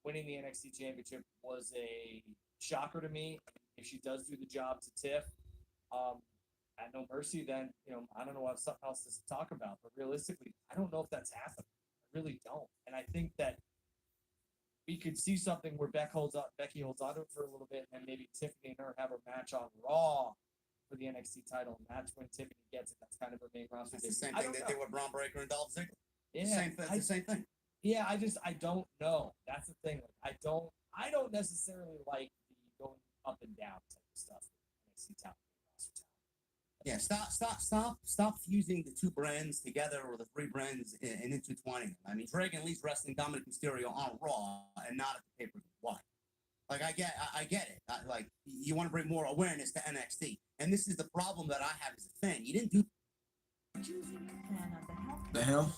[SPEAKER 2] winning the NXT championship was a shocker to me. If she does do the job to Tiff, at No Mercy, then I don't know what something else to talk about. But realistically, I don't know if that's happening. I really don't. And I think that we could see something where Becky holds on to it for a little bit, and then maybe Tiffany and her have a match on Raw for the NXT title, and that's when Tiffany gets it. That's kind of her main roster.
[SPEAKER 3] It's the same thing they did with Braun Breaker and Dolph Ziggler.
[SPEAKER 2] Yeah,
[SPEAKER 3] the same thing.
[SPEAKER 2] Yeah, I don't know. That's the thing. Like, I don't necessarily like the going up and down type of stuff. NXT talent, roster talent.
[SPEAKER 3] Yeah, stop fusing the 2 brands together or the 3 brands and intertwining them. I mean, Dragon Lee's wrestling Dominic Mysterio on Raw and not at the pay-per-view. Why? Like, I get it. Like, you want to bring more awareness to NXT. And this is the problem that I have as a fan. You didn't do...
[SPEAKER 1] The hell?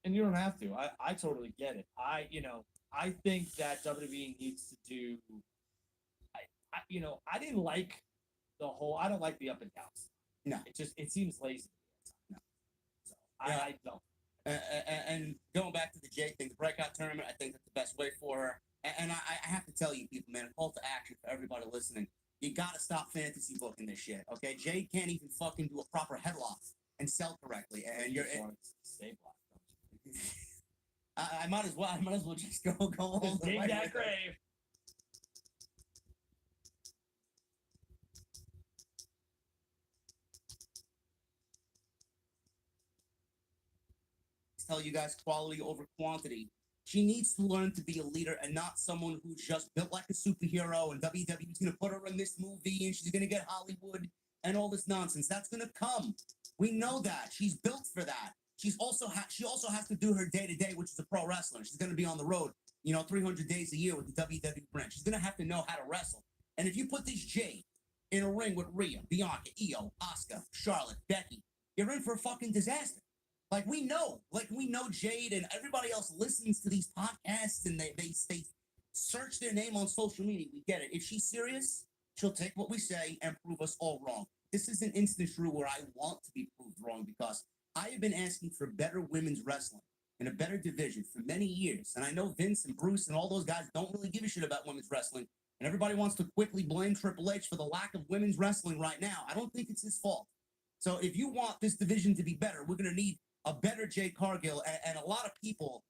[SPEAKER 2] And you don't have to. I totally get it. I think that WWE needs to do. I didn't like the whole. I don't like the up and downs.
[SPEAKER 3] No,
[SPEAKER 2] it seems lazy.
[SPEAKER 3] No,
[SPEAKER 2] so I don't.
[SPEAKER 3] And going back to the Jade thing, the breakout tournament, I think that's the best way for her. And I have to tell you, people, man, call to action for everybody listening. You gotta stop fantasy booking this shit, okay? Jade can't even fucking do a proper headlock and sell correctly, and you're.
[SPEAKER 2] Stay blocked.
[SPEAKER 3] I might as well just go all the
[SPEAKER 2] dig
[SPEAKER 3] way
[SPEAKER 2] that
[SPEAKER 3] with
[SPEAKER 2] grave.
[SPEAKER 3] it. Tell you guys quality over quantity. She needs to learn to be a leader and not someone who's just built like a superhero and WWE's going to put her in this movie and she's going to get Hollywood and all this nonsense. That's going to come. We know that. She's built for that. She also has to do her day-to-day, which is a pro wrestler. She's going to be on the road, 300 days a year with the WWE brand. She's going to have to know how to wrestle. And if you put this Jade in a ring with Rhea, Bianca, Io, Asuka, Charlotte, Becky, you're in for a fucking disaster. Like we know Jade and everybody else listens to these podcasts and they search their name on social media. We get it. If she's serious, she'll take what we say and prove us all wrong. This is an instance, Drew, where I want to be proved wrong because I have been asking for better women's wrestling in a better division for many years. And I know Vince and Bruce and all those guys don't really give a shit about women's wrestling. And everybody wants to quickly blame Triple H for the lack of women's wrestling right now. I don't think it's his fault. So if you want this division to be better, we're going to need a better Jade Cargill and a lot of people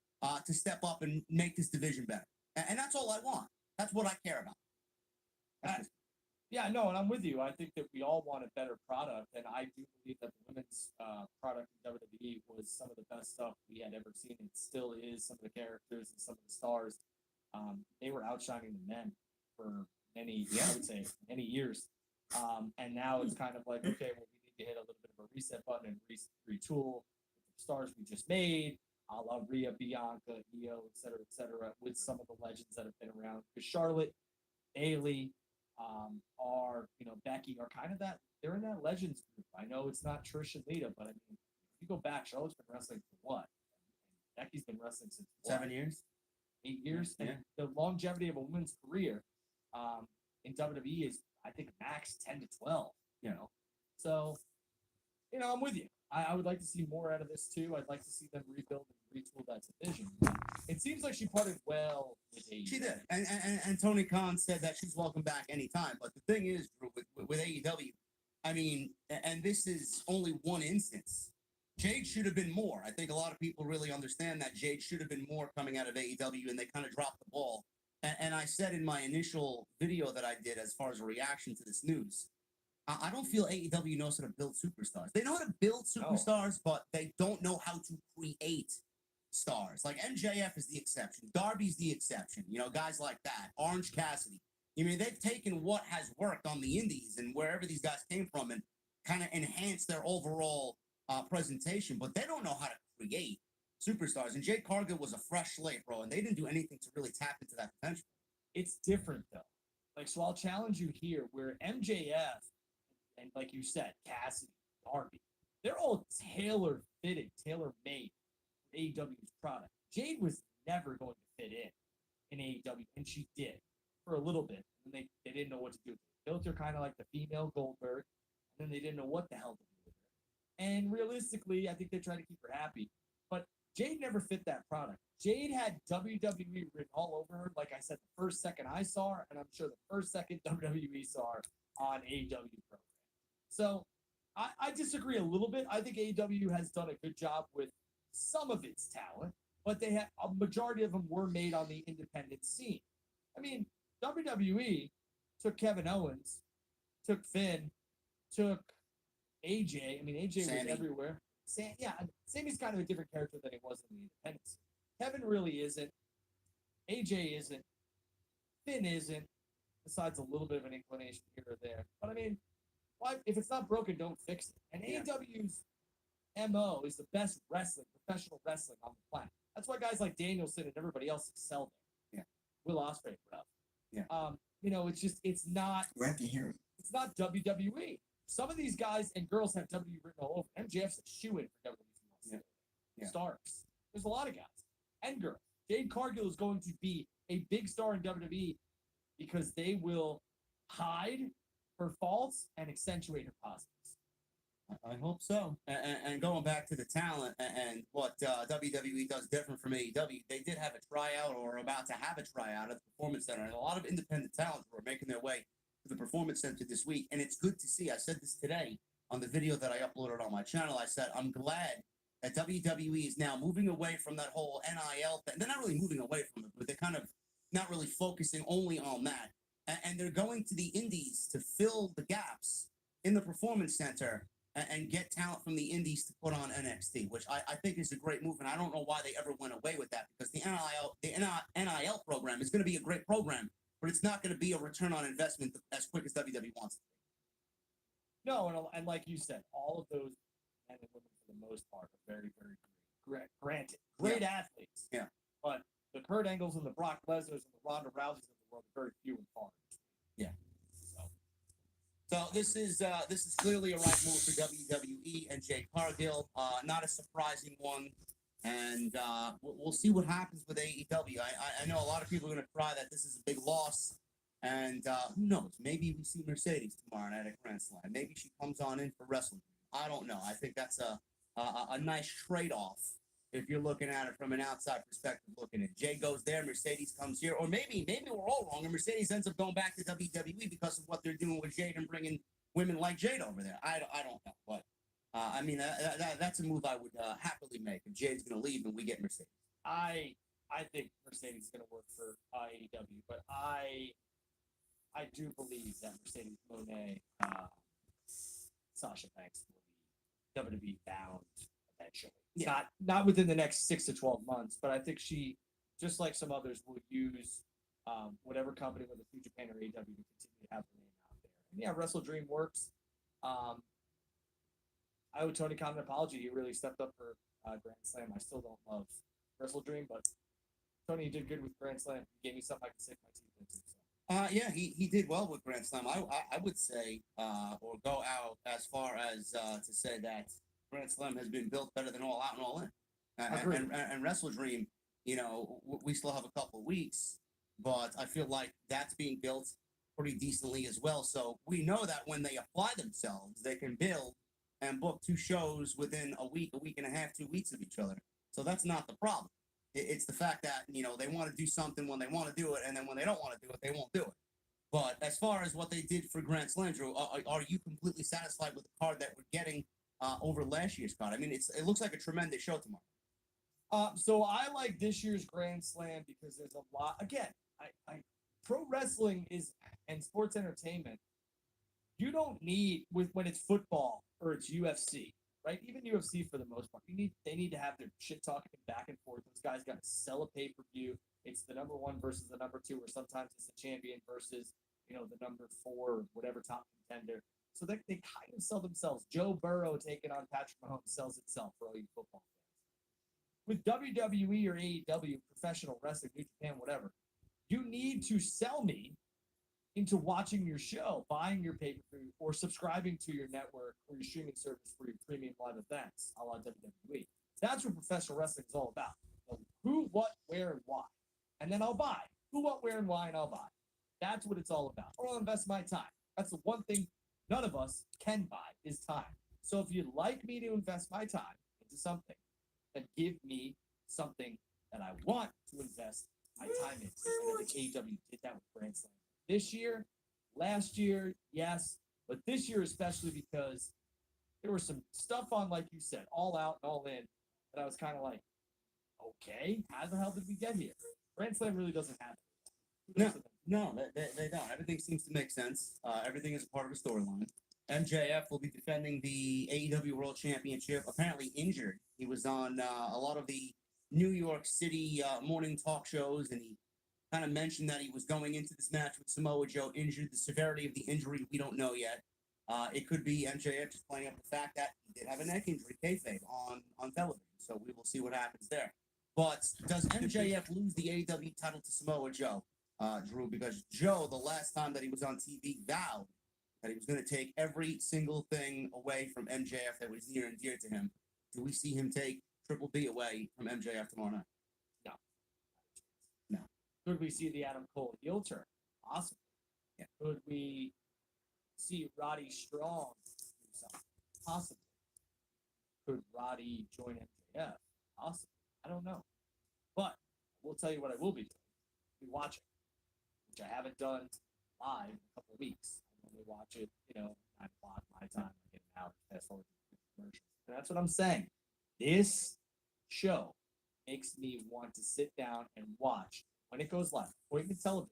[SPEAKER 3] to step up and make this division better. And that's all I want. That's what I care about.
[SPEAKER 2] Yeah, no, and I'm with you. I think that we all want a better product, and I do believe that the women's product in WWE was some of the best stuff we had ever seen. It still is. Some of the characters and some of the stars, they were outshining the men for many, I would say, many years. And now it's kind of like, okay, well, we need to hit a little bit of a reset button and retool with the stars we just made, a la Rhea, Bianca, Io, et cetera, with some of the legends that have been around. Because Charlotte, Bayley, Becky are kind of that. They're in that legends group. I know it's not Trish and Lita, but I mean, if you go back, Charlotte's been wrestling for what? And Becky's been wrestling since
[SPEAKER 3] 7 years,
[SPEAKER 2] 8 years.
[SPEAKER 3] Yeah.
[SPEAKER 2] And the longevity of a woman's career in WWE is, I think, max 10 to 12. So I'm with you. I would like to see more out of this too. I'd like to see them rebuild and retool that division. It seems like she parted well with AEW.
[SPEAKER 3] She did, and Tony Khan said that she's welcome back anytime. But the thing is, Drew, with AEW, I mean, and this is only one instance. Jade should have been more. I think a lot of people really understand that Jade should have been more coming out of AEW, and they kind of dropped the ball. And I said in my initial video that I did as far as a reaction to this news, I don't feel AEW knows how to build superstars. They know how to build superstars, but they don't know how to create stars. Like MJF is the exception. Darby's the exception. Guys like that. Orange Cassidy. I mean, they've taken what has worked on the indies and wherever these guys came from and kind of enhanced their overall presentation, but they don't know how to create superstars. And Jade Cargill was a fresh slate, bro, and they didn't do anything to really tap into that potential.
[SPEAKER 2] It's different, though. So I'll challenge you here where MJF and, like you said, Cassidy, Darby, they're all tailor-fitted, tailor-made for AEW's product. Jade was never going to fit in AEW, and she did for a little bit. And they didn't know what to do. They built her kind of like the female Goldberg, and then they didn't know what the hell to do with her. And realistically, I think they tried to keep her happy. But Jade never fit that product. Jade had WWE written all over her. Like I said, the first second I saw her, and I'm sure the first second WWE saw her on AEW program. So I disagree a little bit. I think AEW has done a good job with some of its talent, but a majority of them were made on the independent scene. I mean, WWE took Kevin Owens, took Finn, took AJ. I mean, AJ
[SPEAKER 3] Sammy.
[SPEAKER 2] was everywhere. Sammy's kind of a different character than he was in the independent scene. Kevin really isn't. AJ isn't. Finn isn't, besides a little bit of an inclination here or there. But I mean, why? If it's not broken, don't fix it. And AEW's MO is the best professional wrestling on the planet. That's why guys like Danielson and everybody else excel there.
[SPEAKER 3] Yeah.
[SPEAKER 2] Will Ospreay, rough.
[SPEAKER 3] Yeah.
[SPEAKER 2] It's not.
[SPEAKER 1] Randy here.
[SPEAKER 2] It's not WWE. Some of these guys and girls have WWE written all over. MJF's a shoe-in for WWE.
[SPEAKER 3] Yeah.
[SPEAKER 2] Stars. There's a lot of guys and girls. Jade Cargill is going to be a big star in WWE because they will hide her faults and accentuate her positives.
[SPEAKER 3] I hope so. And going back to the talent and what WWE does different from AEW, they did have a tryout or about to have a tryout at the Performance Center. And a lot of independent talents were making their way to the Performance Center this week. And it's good to see. I said this today on the video that I uploaded on my channel. I said, I'm glad that WWE is now moving away from that whole NIL thing. They're not really moving away from it, but they're kind of not really focusing only on that. And they're going to the indies to fill the gaps in the Performance Center and get talent from the indies to put on NXT, which I think is a great move. And I don't know why they ever went away with that, because the NIL program is going to be a great program, but it's not going to be a return on investment as quick as WWE wants.
[SPEAKER 2] No, and like you said, all of those men and women for the most part are very, very great. Granted, great athletes.
[SPEAKER 3] Yeah.
[SPEAKER 2] But the Kurt Angles and the Brock Lesnar's and the Ronda Rouseys of the world are very few and far.
[SPEAKER 3] Yeah.
[SPEAKER 2] So
[SPEAKER 3] So this is clearly a right move for WWE and Jade Cargill. Not a surprising one, and we'll see what happens with AEW. I know a lot of people are going to cry that this is a big loss, and who knows? Maybe we see Mercedes tomorrow night at Grand Slam. Maybe she comes on in for wrestling. I don't know. I think that's a nice trade-off if you're looking at it from an outside perspective. Looking at Jay goes there, Mercedes comes here, or maybe we're all wrong, and Mercedes ends up going back to WWE because of what they're doing with Jade and bringing women like Jade over there. I don't know, but I mean that's a move I would happily make if Jade's going to leave and we get Mercedes.
[SPEAKER 2] I think Mercedes is going to work for AEW, but I do believe that Mercedes Moné, Sasha Banks will be WWE bound eventually.
[SPEAKER 3] Yeah.
[SPEAKER 2] Not within the next 6 to 12 months, but I think she, just like some others, will use whatever company, whether New Japan or AEW, to continue to have the name out there. And yeah, Wrestle Dream works. I owe Tony Khan an apology. He really stepped up for Grand Slam. I still don't love Wrestle Dream, but Tony did good with Grand Slam. He gave me something I can sink my teeth into. So.
[SPEAKER 3] Yeah, he did well with Grand Slam. I would say, or go out as far as to say that Grand Slam has been built better than All Out and All In. And Wrestle Dream, we still have a couple of weeks, but I feel like that's being built pretty decently as well. So we know that when they apply themselves, they can build and book 2 shows within a week and a half, 2 weeks of each other. So that's not the problem. It's the fact that, they want to do something when they want to do it, and then when they don't want to do it, they won't do it. But as far as what they did for Grand Slam, Drew, are you completely satisfied with the card that we're getting over last year's card? I mean, it looks like a tremendous show tomorrow.
[SPEAKER 2] So I like this year's Grand Slam because there's a lot. Again, pro wrestling and sports entertainment. You don't need when it's football or it's UFC, right? Even UFC for the most part, they need to have their shit talking back and forth. Those guys got to sell a pay-per-view. It's the number 1 versus the number 2, or sometimes it's the champion versus the number 4 or whatever top contender. So they kind of sell themselves. Joe Burrow taking on Patrick Mahomes sells itself for all you football fans. With WWE or AEW, professional wrestling, New Japan, whatever, you need to sell me into watching your show, buying your pay-per-view, or subscribing to your network or your streaming service for your premium live events, a la WWE. That's what professional wrestling is all about. Who, what, where, and why. And then I'll buy. Who, what, where, and why, and I'll buy. That's what it's all about. Or I'll invest my time. That's the one thing none of us can buy is time. So if you'd like me to invest my time into something, then give me something that I want to invest my time into. And I think AEW did that with Grand Slam. This year, last year, yes, but this year especially because there was some stuff on, like you said, All Out and All In, that I was kind of like, okay, how the hell did we get here? Grand Slam really doesn't have it.
[SPEAKER 3] No, they don't. Everything seems to make sense. Everything is part of a storyline. MJF will be defending the AEW World Championship, apparently injured. He was on a lot of the New York City morning talk shows, and he kind of mentioned that he was going into this match with Samoa Joe injured. The severity of the injury, we don't know yet. It could be MJF just playing up the fact that he did have a neck injury, kayfabe, on television. So we will see what happens there. But does MJF lose the AEW title to Samoa Joe, Drew? Because Joe, the last time that he was on TV, vowed that he was going to take every single thing away from MJF that was near and dear to him. Do we see him take Triple B away from MJF tomorrow night? No.
[SPEAKER 2] Could we see the Adam Cole heel turn? Possibly.
[SPEAKER 3] Yeah.
[SPEAKER 2] Could we see Roddy Strong do something? Possibly. Could Roddy join MJF? Possibly. I don't know. But we'll tell you what I will be doing. Be watching, which I haven't done live in a couple of weeks. I normally watch it, 9 o'clock my time. I get an hour fast forward to commercials. And that's what I'm saying. This show makes me want to sit down and watch when it goes live. Appointment television.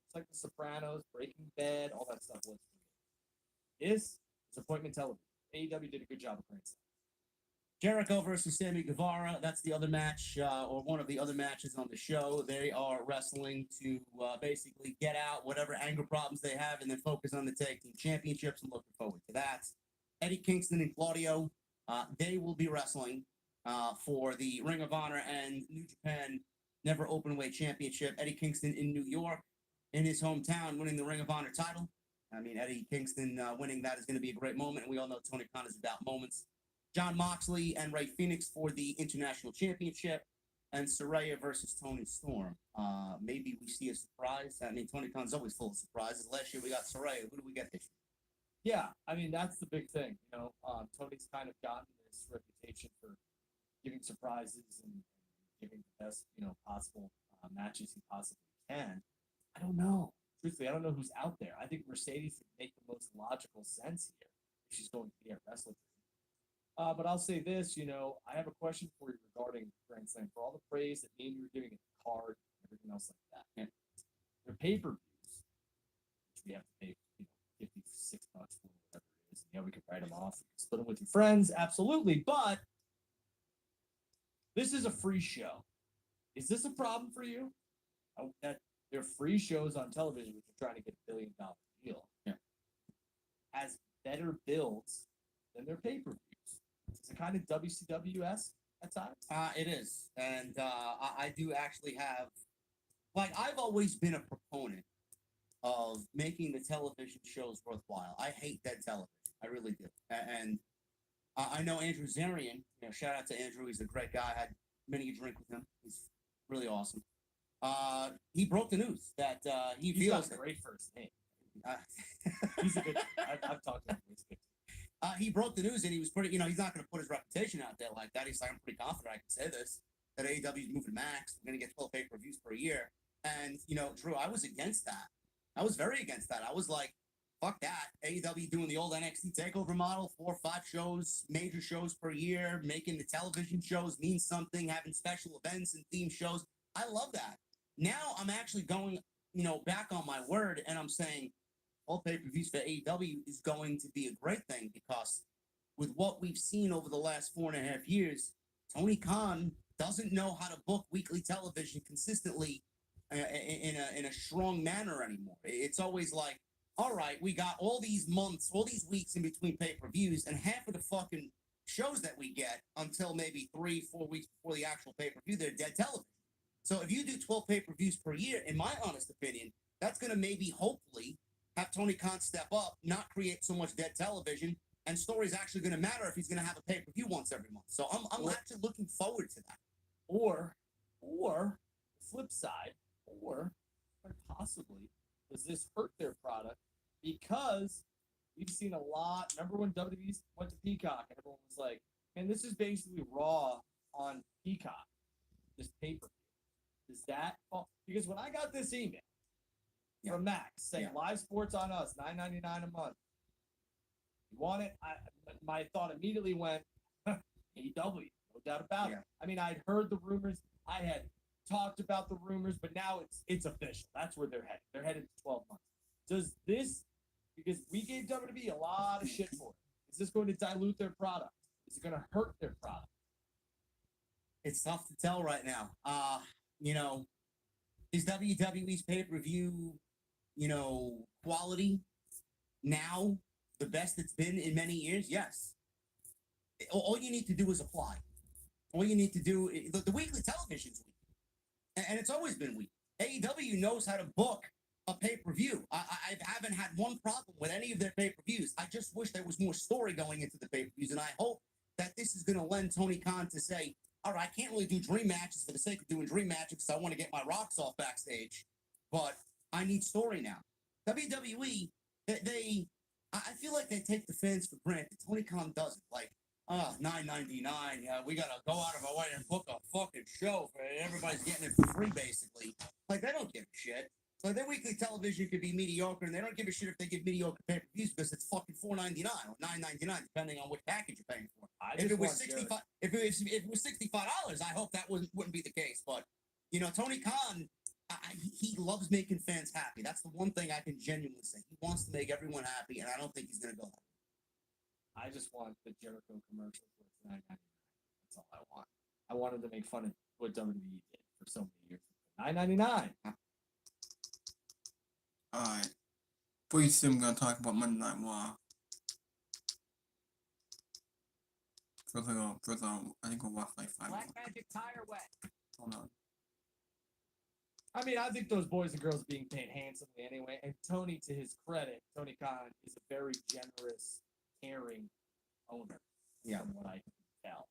[SPEAKER 2] It's like The Sopranos, Breaking Bad, all that stuff was for me. This is appointment television. AEW did a good job of Grand Slam.
[SPEAKER 3] Jericho versus Sammy Guevara. That's the other match, or one of the other matches on the show. They are wrestling to basically get out whatever anger problems they have and then focus on the tag team championships. I'm looking forward to that. Eddie Kingston and Claudio, they will be wrestling for the Ring of Honor and New Japan Never Openweight Championship. Eddie Kingston in New York, in his hometown, winning the Ring of Honor title. I mean, Eddie Kingston winning that is going to be a great moment, and we all know Tony Khan is about moments. John Moxley and Ray Phoenix for the International Championship, and Saraya versus Tony Storm. Maybe we see a surprise. I mean, Tony Khan's always full of surprises. Last year we got Saraya. Who do we get this year?
[SPEAKER 2] Yeah, I mean that's the big thing. Tony's kind of gotten this reputation for giving surprises and giving the best, possible matches he possibly can. I don't know. Truthfully, I don't know who's out there. I think Mercedes would make the most logical sense here if she's going to be at Wrestling. But I'll say this, I have a question for you regarding Grand Slam. For all the praise that me and you were giving it, the card, and everything else like that.
[SPEAKER 3] Yeah.
[SPEAKER 2] Their pay-per-views, which we have to pay, $56 for whatever it is. And we can write them off. You can split them with your friends, absolutely. But this is a free show. Is this a problem for you? That they're free shows on television, which are trying to get $1 billion deal.
[SPEAKER 3] Yeah.
[SPEAKER 2] Has better builds than their pay-per-views. Is it kind of WCW-esque at times?
[SPEAKER 3] It is. And I do actually have, I've always been a proponent of making the television shows worthwhile. I hate dead television. I really do. And I know Andrew Zarian, shout out to Andrew. He's a great guy. I had many a drink with him. He's really awesome. He broke the news that he
[SPEAKER 2] He's
[SPEAKER 3] feels
[SPEAKER 2] got a great first name.
[SPEAKER 3] uh,
[SPEAKER 2] He's a good I've talked to him. He's good.
[SPEAKER 3] he broke the news and he was pretty, he's not going to put his reputation out there like that. He's like, I'm pretty confident I can say this, that AEW is moving max. We're going to get 12 pay-per-views per year. And, Drew, I was against that. I was very against that. I was like, fuck that. AEW doing the old NXT takeover model, 4 or 5 shows, major shows per year, making the television shows mean something, having special events and theme shows. I love that. Now I'm actually going, back on my word, and I'm saying all pay-per-views for AEW is going to be a great thing, because with what we've seen over the last 4.5 years, Tony Khan doesn't know how to book weekly television consistently in a strong manner anymore. It's always like, all right, we got all these months, all these weeks in between pay-per-views, and half of the fucking shows that we get until maybe 3-4 weeks before the actual pay-per-view, they're dead television. So if you do 12 pay-per-views per year, in my honest opinion, that's going to maybe, hopefully, have Tony Khan step up, not create so much dead television, and story's actually going to matter if he's going to have a pay-per-view once every month. So I'm actually looking forward to that.
[SPEAKER 2] Or the flip side, or quite possibly, does this hurt their product? Because we've seen a lot. Remember when WWE went to Peacock and everyone was like, man, this is basically Raw on Peacock, this pay-per-view. Does that fall? Because when I got this email from Max saying live sports on us, $9.99 a month, you want it? My thought immediately went, AEW, no doubt about it. I mean, I'd heard the rumors. I had talked about the rumors, but now it's official. That's where they're headed. They're headed to 12 months. Does this, because we gave WWE a lot of shit for it, is this going to dilute their product? Is it going to hurt their product?
[SPEAKER 3] It's tough to tell right now. Is WWE's pay-per-view, quality now the best it's been in many years? Yes. All you need to do is apply. All you need to do is, the weekly television's weak. And it's always been weak. AEW knows how to book a pay-per-view. I haven't had one problem with any of their pay-per-views. I just wish there was more story going into the pay-per-views, and I hope that this is going to lend Tony Khan to say, all right, I can't really do dream matches for the sake of doing dream matches because I want to get my rocks off backstage, but I need story now. WWE, I feel like they take the fans for granted. Tony Khan doesn't. Like, $9.99. Yeah, we gotta go out of our way and book a fucking show for everybody's getting it for free, basically. Like, they don't give a shit. So their weekly television could be mediocre, and they don't give a shit if they give mediocre pay-per-views because it's fucking $4.99 or $9.99, depending on which package you're paying for. If it was $65, if it was $65, I hope that wouldn't be the case. But Tony Khan, he loves making fans happy. That's the one thing I can genuinely say. He wants to make everyone happy, and I don't think he's gonna go that way.
[SPEAKER 2] I just want the Jericho commercials where it's $9.99. That's all I want. I wanted to make fun of what WWE did for so many years. $9.99.
[SPEAKER 1] Alright. Pretty soon we're gonna talk about Monday Night Raw. First, I think we'll watch like 5
[SPEAKER 6] Black
[SPEAKER 1] more.
[SPEAKER 6] magic tire wet.
[SPEAKER 1] Hold on.
[SPEAKER 2] I mean, I think those boys and girls are being paid handsomely anyway. And Tony, to his credit, Tony Khan is a very generous, caring owner.
[SPEAKER 3] Yeah.
[SPEAKER 2] From what I can tell.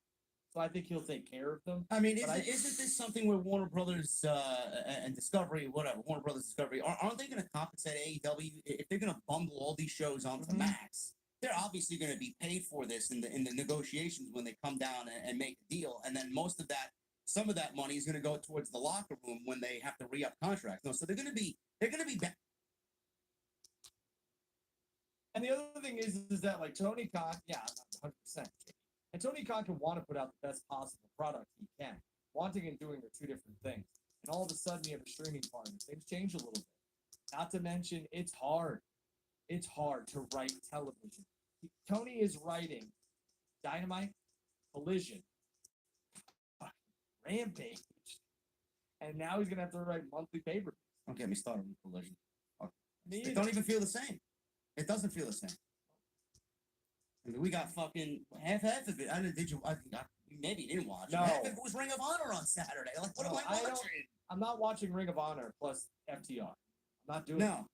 [SPEAKER 2] So I think he'll take care of them.
[SPEAKER 3] I mean,
[SPEAKER 2] But
[SPEAKER 3] isn't this something where Warner Brothers and Discovery, whatever, Warner Brothers Discovery, aren't they going to compensate AEW if they're going to bundle all these shows onto Max? They're obviously going to be paid for this in the negotiations when they come down and make a deal, and then some of that money is going to go towards the locker room when they have to re-up contracts. No, so they're going to be
[SPEAKER 2] And the other thing is that like Tony Khan, yeah, 100%. And Tony Khan can want to put out the best possible product he can. Wanting and doing are two different things. And all of a sudden you have a streaming partner. Things change a little bit. Not to mention, it's hard. It's hard to write television. Tony is writing Dynamite, Collision, Rampage, and now he's gonna have to write monthly paper.
[SPEAKER 3] Don't get me started with Collision.
[SPEAKER 2] Me
[SPEAKER 3] It
[SPEAKER 2] either.
[SPEAKER 3] don't even feel the same. It doesn't feel the same. I mean, we got fucking half of it. Maybe you didn't watch.
[SPEAKER 2] No.
[SPEAKER 3] Half of it was Ring of Honor on Saturday. Like, what
[SPEAKER 2] No,
[SPEAKER 3] am I
[SPEAKER 2] I don't-
[SPEAKER 3] watching?
[SPEAKER 2] I'm not watching Ring of Honor plus FTR. I'm not doing it.
[SPEAKER 3] No.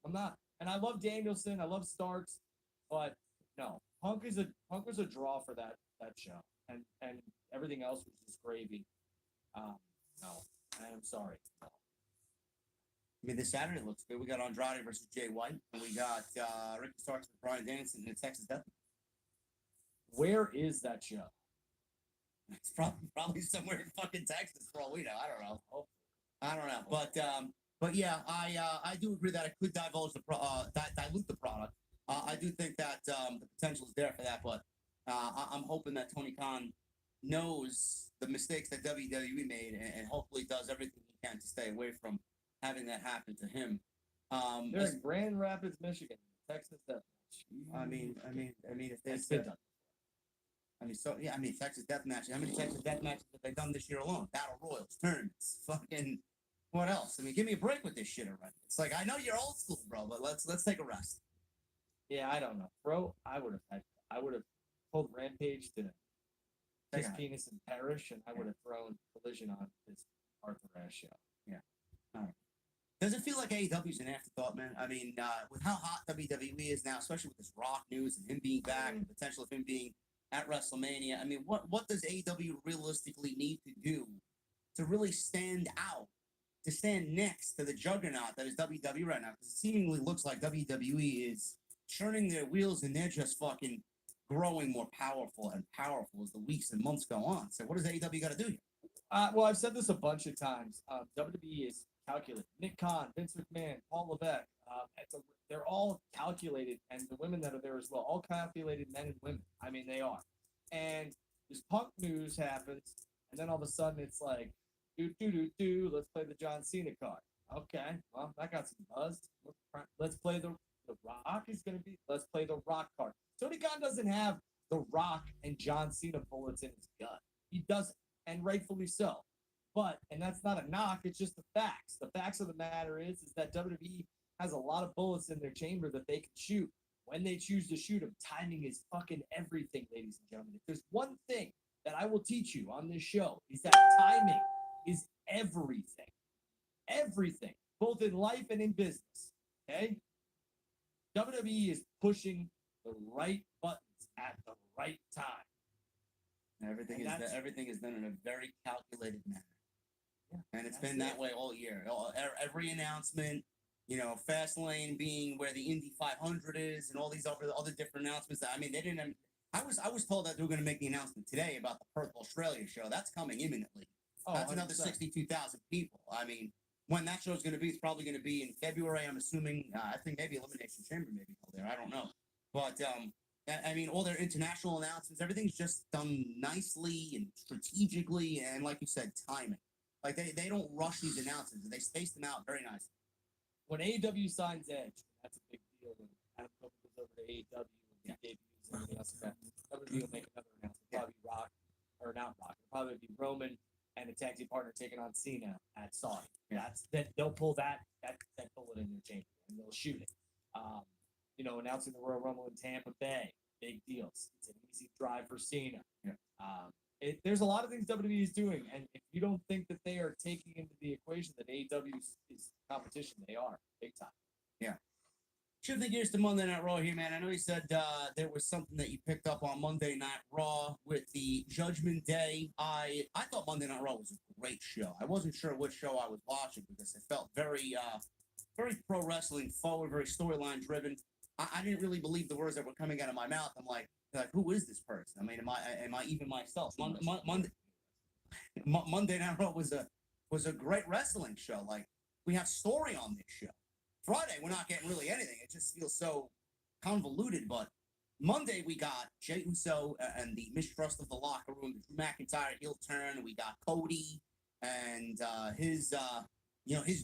[SPEAKER 2] I'm not. And I love Danielson. I love Starks, but no. Punk was a draw for that show, and everything else was just gravy. No, I'm sorry. No.
[SPEAKER 3] I mean, this Saturday looks good. We got Andrade versus Jay White, and we got Ricky Starks with Bryan Danielson in Texas Death.
[SPEAKER 2] Where is that show?
[SPEAKER 3] It's probably somewhere in fucking Texas for all we know. I don't know. I don't know. But yeah, I do agree that it could divulge dilute the product. I do think that the potential is there for that, but I'm hoping that Tony Khan knows the mistakes that WWE made and hopefully does everything he can to stay away from having that happen to him.
[SPEAKER 2] They're in Grand Rapids, Michigan, Texas Deathmatch.
[SPEAKER 3] I mean, if
[SPEAKER 2] It's
[SPEAKER 3] there's
[SPEAKER 2] been done.
[SPEAKER 3] Texas Death Matches. How many Texas Death Matches have they done this year alone? Battle Royals, tournaments, fucking what else? I mean, give me a break with this shit already. It's like I know you're old school, bro, but let's take a rest.
[SPEAKER 2] Yeah, I don't know, bro. I would have told Rampage to kiss penis and perish, and I would have thrown Collision on his Arthur Ashe show.
[SPEAKER 3] Yeah. All right. Does it feel like AEW's an afterthought, man? I mean, with how hot WWE is now, especially with this Rock news and him being back, the potential of him being at WrestleMania. I mean, what does AEW realistically need to do to really stand out, to stand next to the juggernaut that is WWE right now? Because it seemingly looks like WWE is churning their wheels and they're just fucking growing more powerful and powerful as the weeks and months go on. So what does AEW got to do here?
[SPEAKER 2] Well, I've said this a bunch of times. WWE is calculated. Nick Khan, Vince McMahon, Paul Levesque. They're all calculated, and the women that are there as well, all calculated men and women. I mean, they are. And this Punk news happens, and then all of a sudden it's like, let's play the John Cena card. Okay, well, that got some buzz. Let's play the Rock is going to be, let's play the Rock card. Tony Khan doesn't have the Rock and John Cena bullets in his gut. He doesn't, and rightfully so. But, and that's not a knock, it's just the facts. The facts of the matter is that WWE has a lot of bullets in their chamber that they can shoot. When they choose to shoot them, timing is fucking everything, ladies and gentlemen. If there's one thing that I will teach you on this show, is that timing is everything. Everything, both in life and in business. Okay? WWE is pushing the right buttons at the right time.
[SPEAKER 3] Everything is done in a very calculated manner.
[SPEAKER 2] Yeah,
[SPEAKER 3] and it's been that way all year. Every announcement, Fastlane being where the Indy 500 is, and all these other different announcements. I mean, they didn't. I was told that they were going to make the announcement today about the Perth Australia show. That's coming imminently. That's
[SPEAKER 2] 100%.
[SPEAKER 3] another 62,000 people. I mean, when that show's going to be, it's probably going to be in February. I'm assuming. I think maybe Elimination Chamber may be held there. I don't know, but I mean, all their international announcements, everything's just done nicely and strategically, and like you said, timing. Like they don't rush these announcements; they space them out very nicely.
[SPEAKER 2] When AEW signs Edge, that's a big deal. When Adam Cole goes over to AEW and he debuts Anything else like that. WWE will make another announcement. Probably Rock, or not Rock. It'll probably be Roman and a tag team partner taking on Cena at Saudi. That's that they'll pull that bullet in their chamber and they'll shoot it. Announcing the Royal Rumble in Tampa Bay, big deals. It's an easy drive for Cena.
[SPEAKER 3] Yeah.
[SPEAKER 2] There's a lot of things WWE is doing, and if you don't think that they are taking into the equation that AEW is competition, they are big time.
[SPEAKER 3] Shifting gears to Monday Night Raw here, man. I know you said there was something that you picked up on Monday Night Raw with the Judgment Day. I thought Monday Night Raw was a great show. I wasn't sure what show I was watching because it felt very pro wrestling forward, very storyline driven. I didn't really believe the words that were coming out of my mouth. I'm like, who is this person? I mean, am I even myself? Monday Night Raw was a great wrestling show. Like, we have story on this show. Friday, we're not getting really anything. It just feels so convoluted. But Monday, we got Jey Uso and the mistrust of the locker room, the Drew McIntyre heel turn. We got Cody and his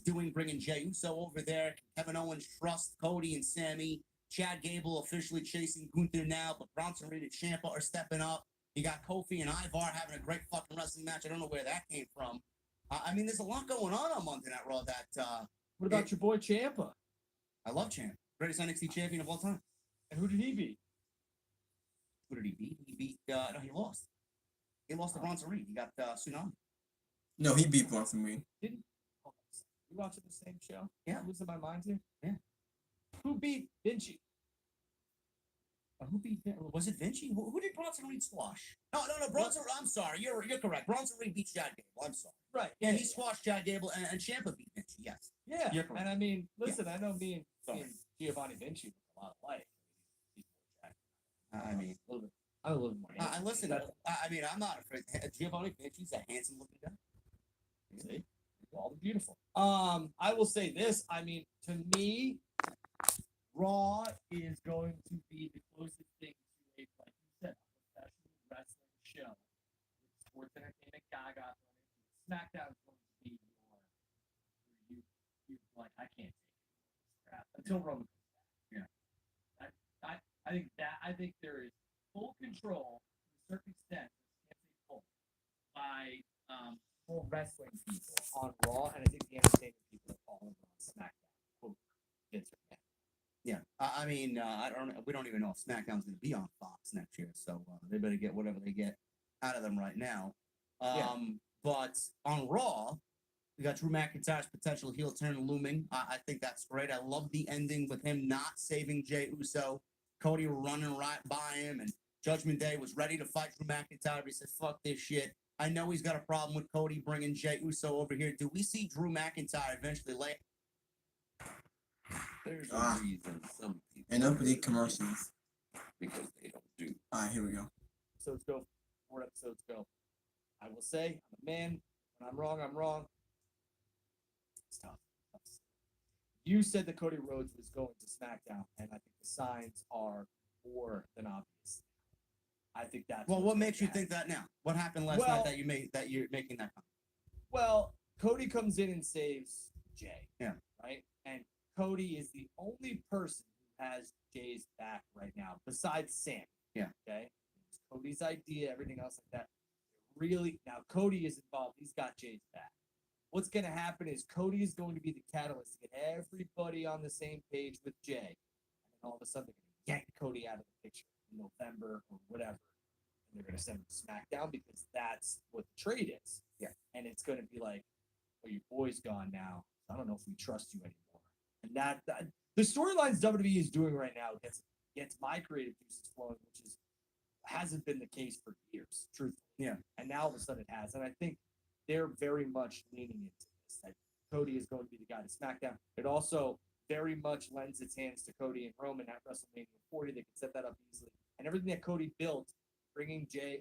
[SPEAKER 3] doing, bringing Jey Uso over there. Kevin Owens trust Cody and Sammy. Chad Gable officially chasing Gunther now, but Bronson Reed and Ciampa are stepping up. You got Kofi and Ivar having a great fucking wrestling match. I don't know where that came from. I mean, there's a lot going on Monday Night Raw that...
[SPEAKER 2] What about your boy Ciampa?
[SPEAKER 3] I love Ciampa. Greatest NXT champion of all time.
[SPEAKER 2] And who did he beat?
[SPEAKER 3] Who did he beat? He beat... no, he lost. He lost to Bronson Reed. He got Tsunami.
[SPEAKER 1] No, he beat Bronson Reed.
[SPEAKER 2] Didn't... We watching the same show?
[SPEAKER 3] Yeah.
[SPEAKER 2] I'm losing my mind here?
[SPEAKER 3] Yeah.
[SPEAKER 2] Who beat Vinci?
[SPEAKER 3] Who beat... Was it Vinci? Who did Bronson Reed squash? No. Bronson... I'm sorry. You're correct. Bronson Reed beat Chad Gable. I'm sorry.
[SPEAKER 2] Right.
[SPEAKER 3] Yeah, he squashed Chad Gable, and Ciampa beat Vinci. Yes.
[SPEAKER 2] Yeah.
[SPEAKER 3] You're correct.
[SPEAKER 2] And I mean, listen, I know me
[SPEAKER 3] Sorry.
[SPEAKER 2] and Giovanni Vinci look a lot alike.
[SPEAKER 3] I mean...
[SPEAKER 2] a little bit. I'm a little bit more.
[SPEAKER 3] listen, I mean, I'm not afraid. Giovanni Vinci's a handsome looking guy.
[SPEAKER 2] See? All the beautiful. I will say this. I mean, to me, Raw is going to be the closest thing to like you said, a professional wrestling show with sports entertainment gaga thrown into it. SmackDown is going to be you like, I can't take this crap until Roman comes back.
[SPEAKER 3] Yeah.
[SPEAKER 2] I think there is full control to a certain extent, I can't say full, by full wrestling people on Raw, and I think the entertainment people are all over on SmackDown. Quote, Vince McMahon.
[SPEAKER 3] Yeah, I mean, we don't even know if SmackDown's going to be on Fox next year, so they better get whatever they get out of them right now. But on Raw, we got Drew McIntyre's potential heel turn looming. I think that's great. I love the ending with him not saving Jey Uso. Cody running right by him, and Judgment Day was ready to fight Drew McIntyre, but he said, fuck this shit. I know he's got a problem with Cody bringing Jey Uso over here. Do we see Drew McIntyre eventually lay?
[SPEAKER 7] There's a reason some people
[SPEAKER 1] And up with the commercials.
[SPEAKER 7] because they don't do.
[SPEAKER 1] All right, here we go.
[SPEAKER 2] Episodes go, 4 episodes go. I will say, I'm a man. When I'm wrong, I'm wrong. It's tough. You said that Cody Rhodes was going to SmackDown, and I think the signs are more than obvious. I think that's
[SPEAKER 3] Well,
[SPEAKER 2] what's
[SPEAKER 3] what
[SPEAKER 2] going
[SPEAKER 3] makes
[SPEAKER 2] to
[SPEAKER 3] you
[SPEAKER 2] happen.
[SPEAKER 3] think that now? What happened last night that you're making that comment?
[SPEAKER 2] Well, Cody comes in and saves Jay.
[SPEAKER 3] Yeah.
[SPEAKER 2] Right? And Cody is the only person who has Jay's back right now, besides Sam.
[SPEAKER 3] Yeah.
[SPEAKER 2] Okay? It's Cody's idea, everything else like that. Really, now Cody is involved. He's got Jay's back. What's going to happen is Cody is going to be the catalyst to get everybody on the same page with Jay. And then all of a sudden, they're going to yank Cody out of the picture in November or whatever. And they're going to send him to SmackDown because that's what the trade is.
[SPEAKER 3] Yeah.
[SPEAKER 2] And it's going to be like, well, your boy's gone now. I don't know if we trust you anymore. And that the storylines WWE is doing right now gets my creative juices flowing, which hasn't been the case for years, truthfully.
[SPEAKER 3] Yeah.
[SPEAKER 2] And now all of a sudden it has. And I think they're very much leaning into this, that Cody is going to be the guy to SmackDown. It also very much lends its hands to Cody and Roman at WrestleMania 40. They can set that up easily. And everything that Cody built, bringing Jay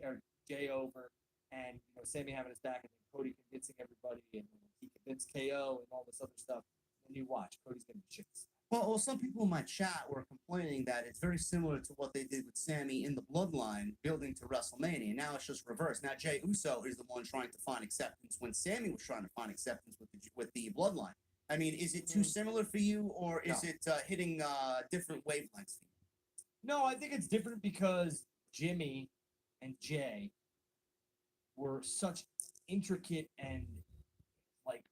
[SPEAKER 2] over, and Sammy having his back, and then Cody convincing everybody, and he convinced KO and all this other stuff. And you watch, Cody's going to be shit.
[SPEAKER 3] Well, some people in my chat were complaining that it's very similar to what they did with Sammy in the Bloodline, building to WrestleMania. Now it's just reversed. Now Jey Uso is the one trying to find acceptance when Sammy was trying to find acceptance with the Bloodline. I mean, is it too similar for you, or is it hitting different wavelengths?
[SPEAKER 2] No, I think it's different because Jimmy and Jay were such intricate and like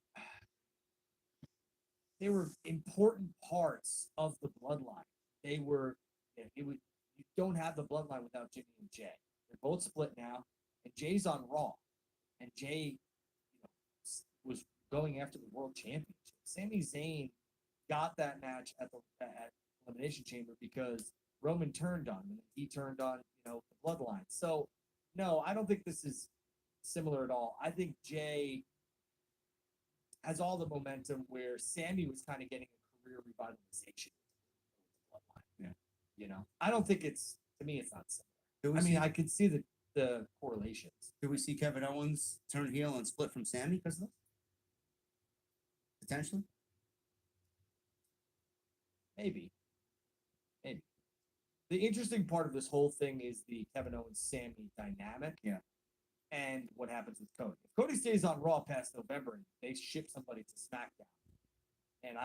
[SPEAKER 2] they were important parts of the bloodline. They were it was you don't have the bloodline without Jimmy and Jay. They're both split now, and Jay's on Raw, and Jay, was going after the world championship. Sami Zayn got that match at Elimination Chamber because Roman turned on him, and he turned on the bloodline. So no, I don't think this is similar at all. I think Jay has all the momentum where Sammy was kind of getting a career revitalization with the bloodline.
[SPEAKER 3] Yeah.
[SPEAKER 2] I don't think it's to me it's not similar.
[SPEAKER 3] Do we
[SPEAKER 2] I mean,
[SPEAKER 3] see,
[SPEAKER 2] I could see the correlations.
[SPEAKER 3] do we see Kevin Owens turn heel and split from Sammy because of this? Potentially.
[SPEAKER 2] Maybe. The interesting part of this whole thing is the Kevin Owens Sammy dynamic.
[SPEAKER 3] Yeah.
[SPEAKER 2] And what happens with Cody. If Cody stays on Raw past November and they ship somebody to SmackDown, and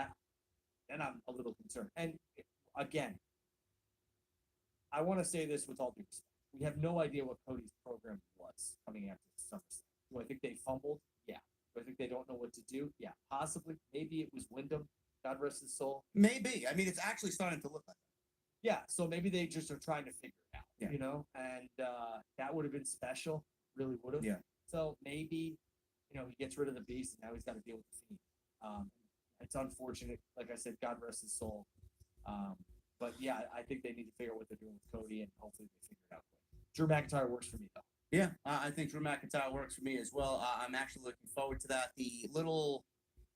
[SPEAKER 2] I'm a little concerned. And again, I want to say this with all due respect. We have no idea what Cody's program was coming after the SummerSlam. Do I think they fumbled? Yeah. Do I think they don't know what to do? Yeah. Possibly. Maybe it was Wyndham. God rest his soul.
[SPEAKER 3] Maybe. I mean, it's actually starting to look like that.
[SPEAKER 2] Yeah, so maybe they just are trying to figure it out,
[SPEAKER 3] Yeah.
[SPEAKER 2] and that would have been special, really would have.
[SPEAKER 3] Yeah.
[SPEAKER 2] So maybe, he gets rid of the beast and now he's got to deal with the Fiend. It's unfortunate. Like I said, God rest his soul. But yeah, I think they need to figure out what they're doing with Cody and hopefully they figure it out quick. Drew McIntyre works for me though.
[SPEAKER 3] Yeah, I think Drew McIntyre works for me as well. I'm actually looking forward to that.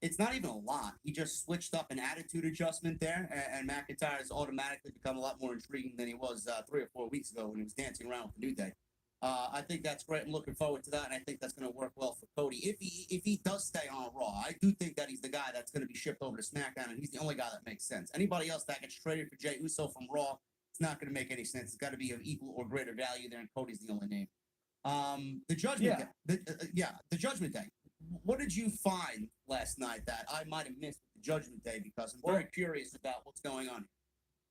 [SPEAKER 3] It's not even a lot. He just switched up an attitude adjustment there, and McIntyre has automatically become a lot more intriguing than he was 3 or 4 weeks ago when he was dancing around with the New Day. I think that's great. I'm looking forward to that, and I think that's going to work well for Cody. If he does stay on Raw, I do think that he's the guy that's going to be shipped over to SmackDown, and he's the only guy that makes sense. Anybody else that gets traded for Jey Uso from Raw, it's not going to make any sense. It's got to be of equal or greater value there, and Cody's the only name. The Judgment Day. The Judgment Day. What did you find last night that I might have missed with the Judgment Day? Because I'm very curious about what's going on.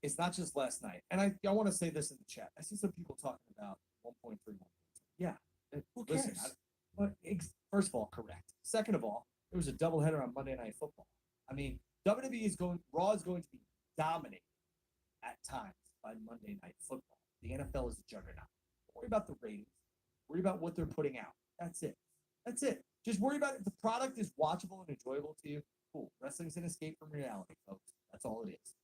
[SPEAKER 2] It's not just last night. And I want to say this in the chat. I see some people talking about 1.3, 1.2. Yeah.
[SPEAKER 3] Who
[SPEAKER 2] Listen,
[SPEAKER 3] cares?
[SPEAKER 2] first of all, correct. Second of all, it was a doubleheader on Monday Night Football. I mean, Raw is going to be dominated at times by Monday Night Football. The NFL is a juggernaut. Don't worry about the ratings. Worry about what they're putting out. That's it. Just worry about it. The product is watchable and enjoyable to you. Cool. Wrestling's an escape from reality, folks. That's all it is.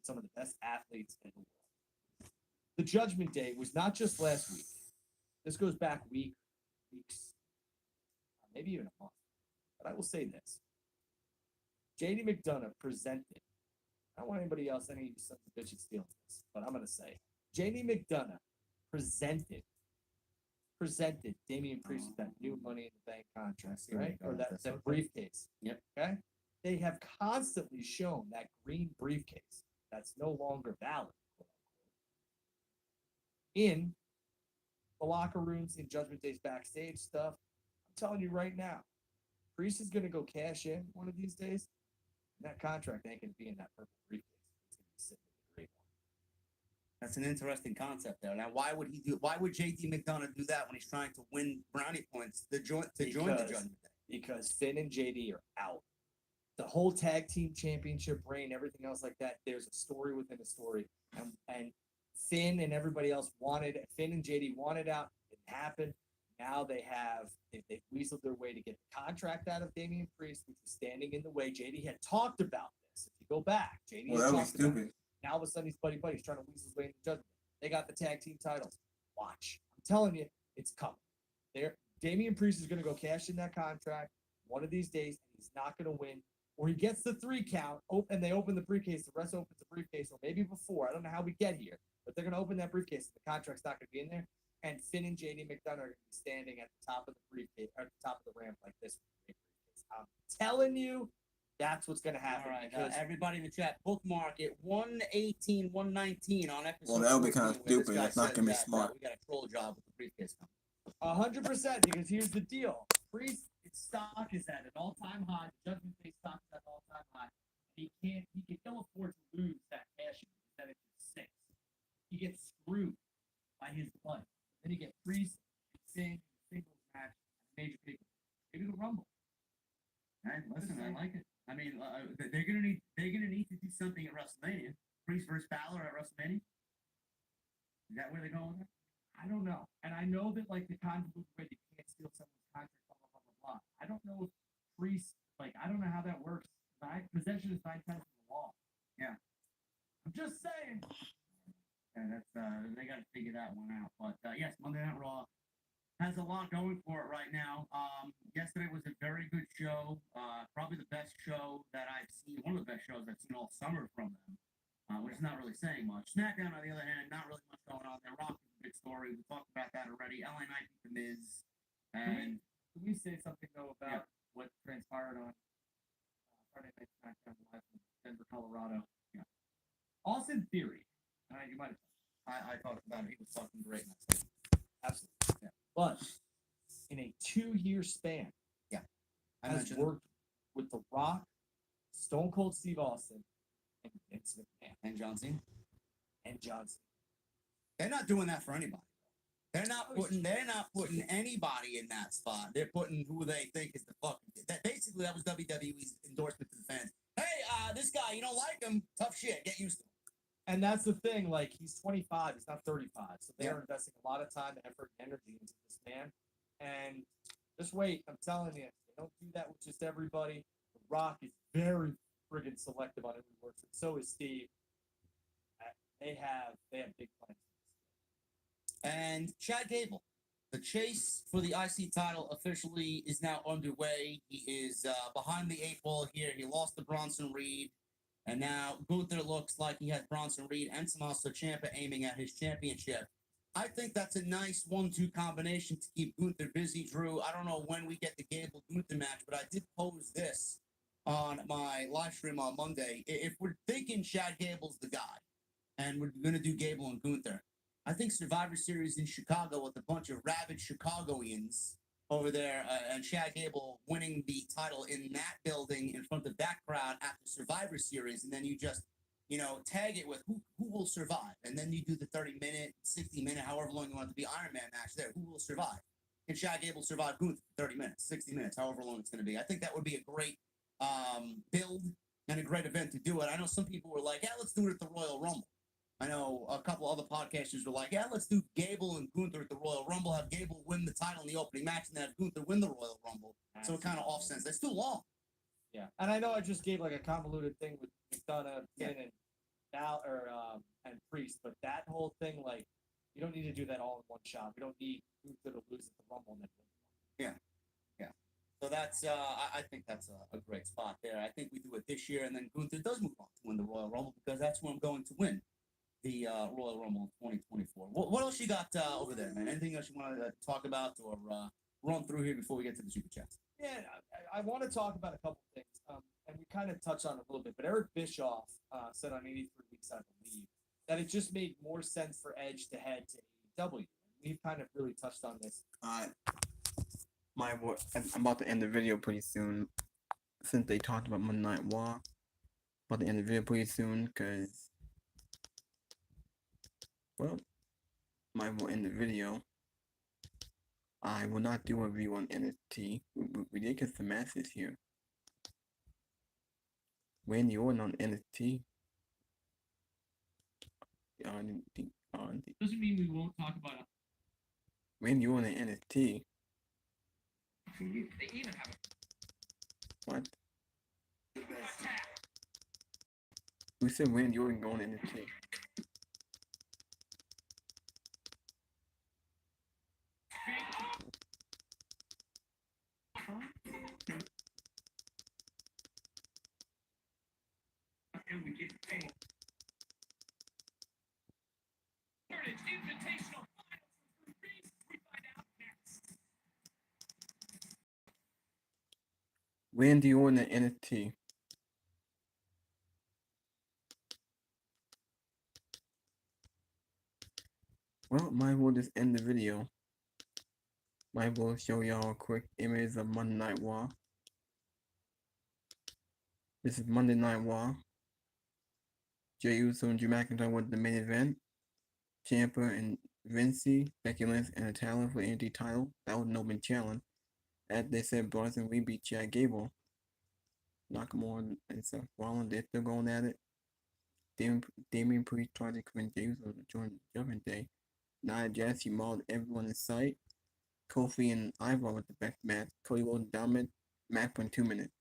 [SPEAKER 2] Some of the best athletes in the world. The Judgment Day was not just last week. This goes back weeks, maybe even a month. But I will say this. JD McDonough presented. I don't want anybody else, any of you sons of bitches stealing this, but I'm going to say JD McDonough presented Damian Priest with that new Money in the Bank contract, right? Or that briefcase.
[SPEAKER 3] Yep.
[SPEAKER 2] Okay. They have constantly shown that green briefcase that's no longer valid, quote unquote, in the locker rooms, in Judgment Day's backstage stuff. I'm telling you right now, Priest is going to go cash in one of these days. And that contract ain't going to be in that purple briefcase. It's going to be sitting in the gray one.
[SPEAKER 3] That's an interesting concept there. Now, why would JD McDonough do that when he's trying to win brownie points to join the Judgment Day?
[SPEAKER 2] Because Finn and JD are out. The whole tag team championship reign, everything else like that, there's a story within a story. And Finn and everybody else Finn and JD wanted out. It happened. Now they've weaseled their way to get the contract out of Damian Priest, which was standing in the way. JD had talked about this. If you go back, JD had
[SPEAKER 1] that was
[SPEAKER 2] talked about
[SPEAKER 1] stupid.
[SPEAKER 2] it. Now all of a sudden he's buddy. He's trying to weasel his way into Judgment. They got the tag team titles. Watch. I'm telling you, it's coming. Damian Priest is going to go cash in that contract one of these days, and he's not going to win. Or he gets the 3 count, and they open the briefcase. The rest opens the briefcase, or maybe before. I don't know how we get here, but they're going to open that briefcase. The contract's not going to be in there, and Finn and JD McDonough are going to be standing at the top of the briefcase, or at the top of the ramp like this. I'm telling you, that's what's going to happen.
[SPEAKER 3] All right,
[SPEAKER 2] because
[SPEAKER 3] everybody in the chat, bookmark it 118, 119 on episode.
[SPEAKER 1] Well, that would be kind of
[SPEAKER 3] 14, where this
[SPEAKER 1] stupid.
[SPEAKER 3] guy
[SPEAKER 1] That's not
[SPEAKER 3] says
[SPEAKER 1] gonna be
[SPEAKER 3] that,
[SPEAKER 1] smart.
[SPEAKER 3] we got a troll job with the briefcase company.
[SPEAKER 2] 100%, because here's the deal. Priest stock is at an all-time high. Judgment Day stock is at an all-time high. He can ill afford to lose that cash in. That it just sinks. Rumble.
[SPEAKER 3] Hey, listen, I like it. I mean, they're gonna need to do something at WrestleMania. Priest versus Balor at WrestleMania. Is that where they're going with it?
[SPEAKER 2] I don't know. And I know that like the convoluted way you can't steal someone's contract, blah blah blah blah blah. I don't know if Priest, like, I don't know how that works. Possession is 9 times the law.
[SPEAKER 3] Yeah.
[SPEAKER 2] I'm just saying.
[SPEAKER 3] Yeah, that's they got to figure that one out. But yes, Monday Night Raw has a lot going for it right now. Yesterday was a very good show. Probably the best show that I've seen. One of the best shows I've seen all summer from them. Which is not really saying much. SmackDown, on the other hand, not really much going on there. Raw is a big story. We talked about that already. LA Knight beat The Miz. And
[SPEAKER 2] Can we say something though about what transpired on Friday Night SmackDown Live in Denver, Colorado? Yeah. Austin Theory. You might have.
[SPEAKER 3] I talked about it. He was talking great.
[SPEAKER 2] Absolutely. Yeah. But in a 2-year span,
[SPEAKER 3] I
[SPEAKER 2] has
[SPEAKER 3] mentioned
[SPEAKER 2] worked with The Rock, Stone Cold Steve Austin, and Vince McMahon,
[SPEAKER 3] and John Cena.
[SPEAKER 2] and John Cena.
[SPEAKER 3] They're not doing that for anybody. They're not putting anybody in that spot. They're putting who they think is the fucking. That was WWE's endorsement to the fans. Hey, this guy, you don't like him? Tough shit. Get used to him.
[SPEAKER 2] And that's the thing. Like, he's 25. He's not 35. So they
[SPEAKER 3] Yeah.
[SPEAKER 2] are investing a lot of time, effort, and energy into this man. And just wait. I'm telling you, they don't do that with just everybody. The Rock is very friggin' selective on who he works with. So is Steve. They have big plans.
[SPEAKER 3] And Chad Gable, the chase for the IC title officially is now underway. He is behind the 8 ball here. He lost to Bronson Reed. And now Gunther looks like he has Bronson Reed and Tommaso Ciampa aiming at his championship. I think that's a nice 1-2 combination to keep Gunther busy, Drew. I don't know when we get the Gable-Gunther match, but I did pose this on my live stream on Monday. If we're thinking Chad Gable's the guy, and we're going to do Gable and Gunther, I think Survivor Series in Chicago with a bunch of rabid Chicagoans over there, and Chad Gable winning the title in that building in front of that crowd after Survivor Series, and then you just, tag it with who will survive, and then you do the 30-minute, 60-minute, however long you want it to be Iron Man match there. Who will survive? Can Chad Gable survive Gunther for 30 minutes, 60 minutes, however long it's going to be? I think that would be a great build and a great event to do it. I know some people were like, yeah, let's do it at the Royal Rumble. I know a couple other podcasters were like, yeah, let's do Gable and Gunther at the Royal Rumble, have Gable win the title in the opening match, and then have Gunther win the Royal Rumble. So it kind of offsets. That's too long.
[SPEAKER 2] Yeah. And I know I just gave like a convoluted thing with McDonough, Finn, and and Priest, but that whole thing, like, you don't need to do that all in one shot. We don't need Gunther to lose at the Rumble and then win.
[SPEAKER 3] Yeah. So that's, I think that's a great spot there. I think we do it this year, and then Gunther does move on to win the Royal Rumble because that's where I'm going to win the Royal Rumble in 2024. What else you got over there, man? Anything else you want to talk about or run through here before we get to the Super Chats?
[SPEAKER 2] Yeah, I want to talk about a couple things, and we kind of touched on it a little bit, but Eric Bischoff said on 83 Weeks, I believe, that it just made more sense for Edge to head to AEW. We've kind of really touched on this.
[SPEAKER 1] I'm about to end the video pretty soon, since they talked about Monday Night Raw. About to end the video pretty soon, because, well, might will end the video. I will not do a review on NXT. We did get some matches here. Randy Orton on NXT.
[SPEAKER 2] Doesn't mean we won't talk about it.
[SPEAKER 1] Randy Orton on NXT.
[SPEAKER 2] They even have
[SPEAKER 1] What? Who said Randy Orton going to NXT?
[SPEAKER 2] and we get paid. Invitational finals we find out next.
[SPEAKER 1] Randy Orton at NXT. Well, might as well just end the video. Might as well show y'all a quick image of Monday Night Raw. This is Monday Night Raw. Jey Uso and Drew McIntyre with the main event. Ciampa and Vinci, Becky Lynch, and a talent for the NXT title. That was an open challenge. As they said, Bronson Reed beat Chad Gable. Nakamura and Seth Rollins, they're still going at it. Damian Priest tried to convince James to join the Judgment Day. Nia Jax mauled everyone in sight. Kofi and Ivar with the best match. Cody Rhodes dominant. Match went 2 minutes.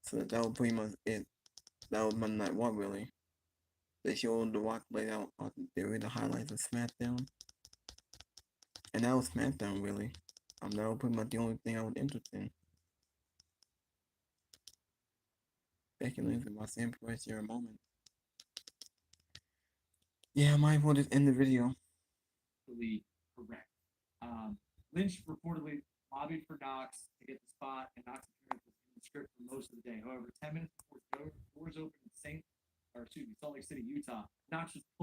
[SPEAKER 1] So that was pretty much it. That was Monday Night Raw, really. They showed The Rock laid out the highlights of SmackDown. And that was SmackDown, really. That was pretty much the only thing I was interested in. Becky Lynch and Roxanne Perez share a moment. Yeah, I might as well just end the video.
[SPEAKER 2] Correct. Lynch reportedly lobbied for Knox to get the spot, and Knox appeared in the script for most of the day. However, 10 minutes before doors opened in Salt Lake City, Utah, Knox was pulled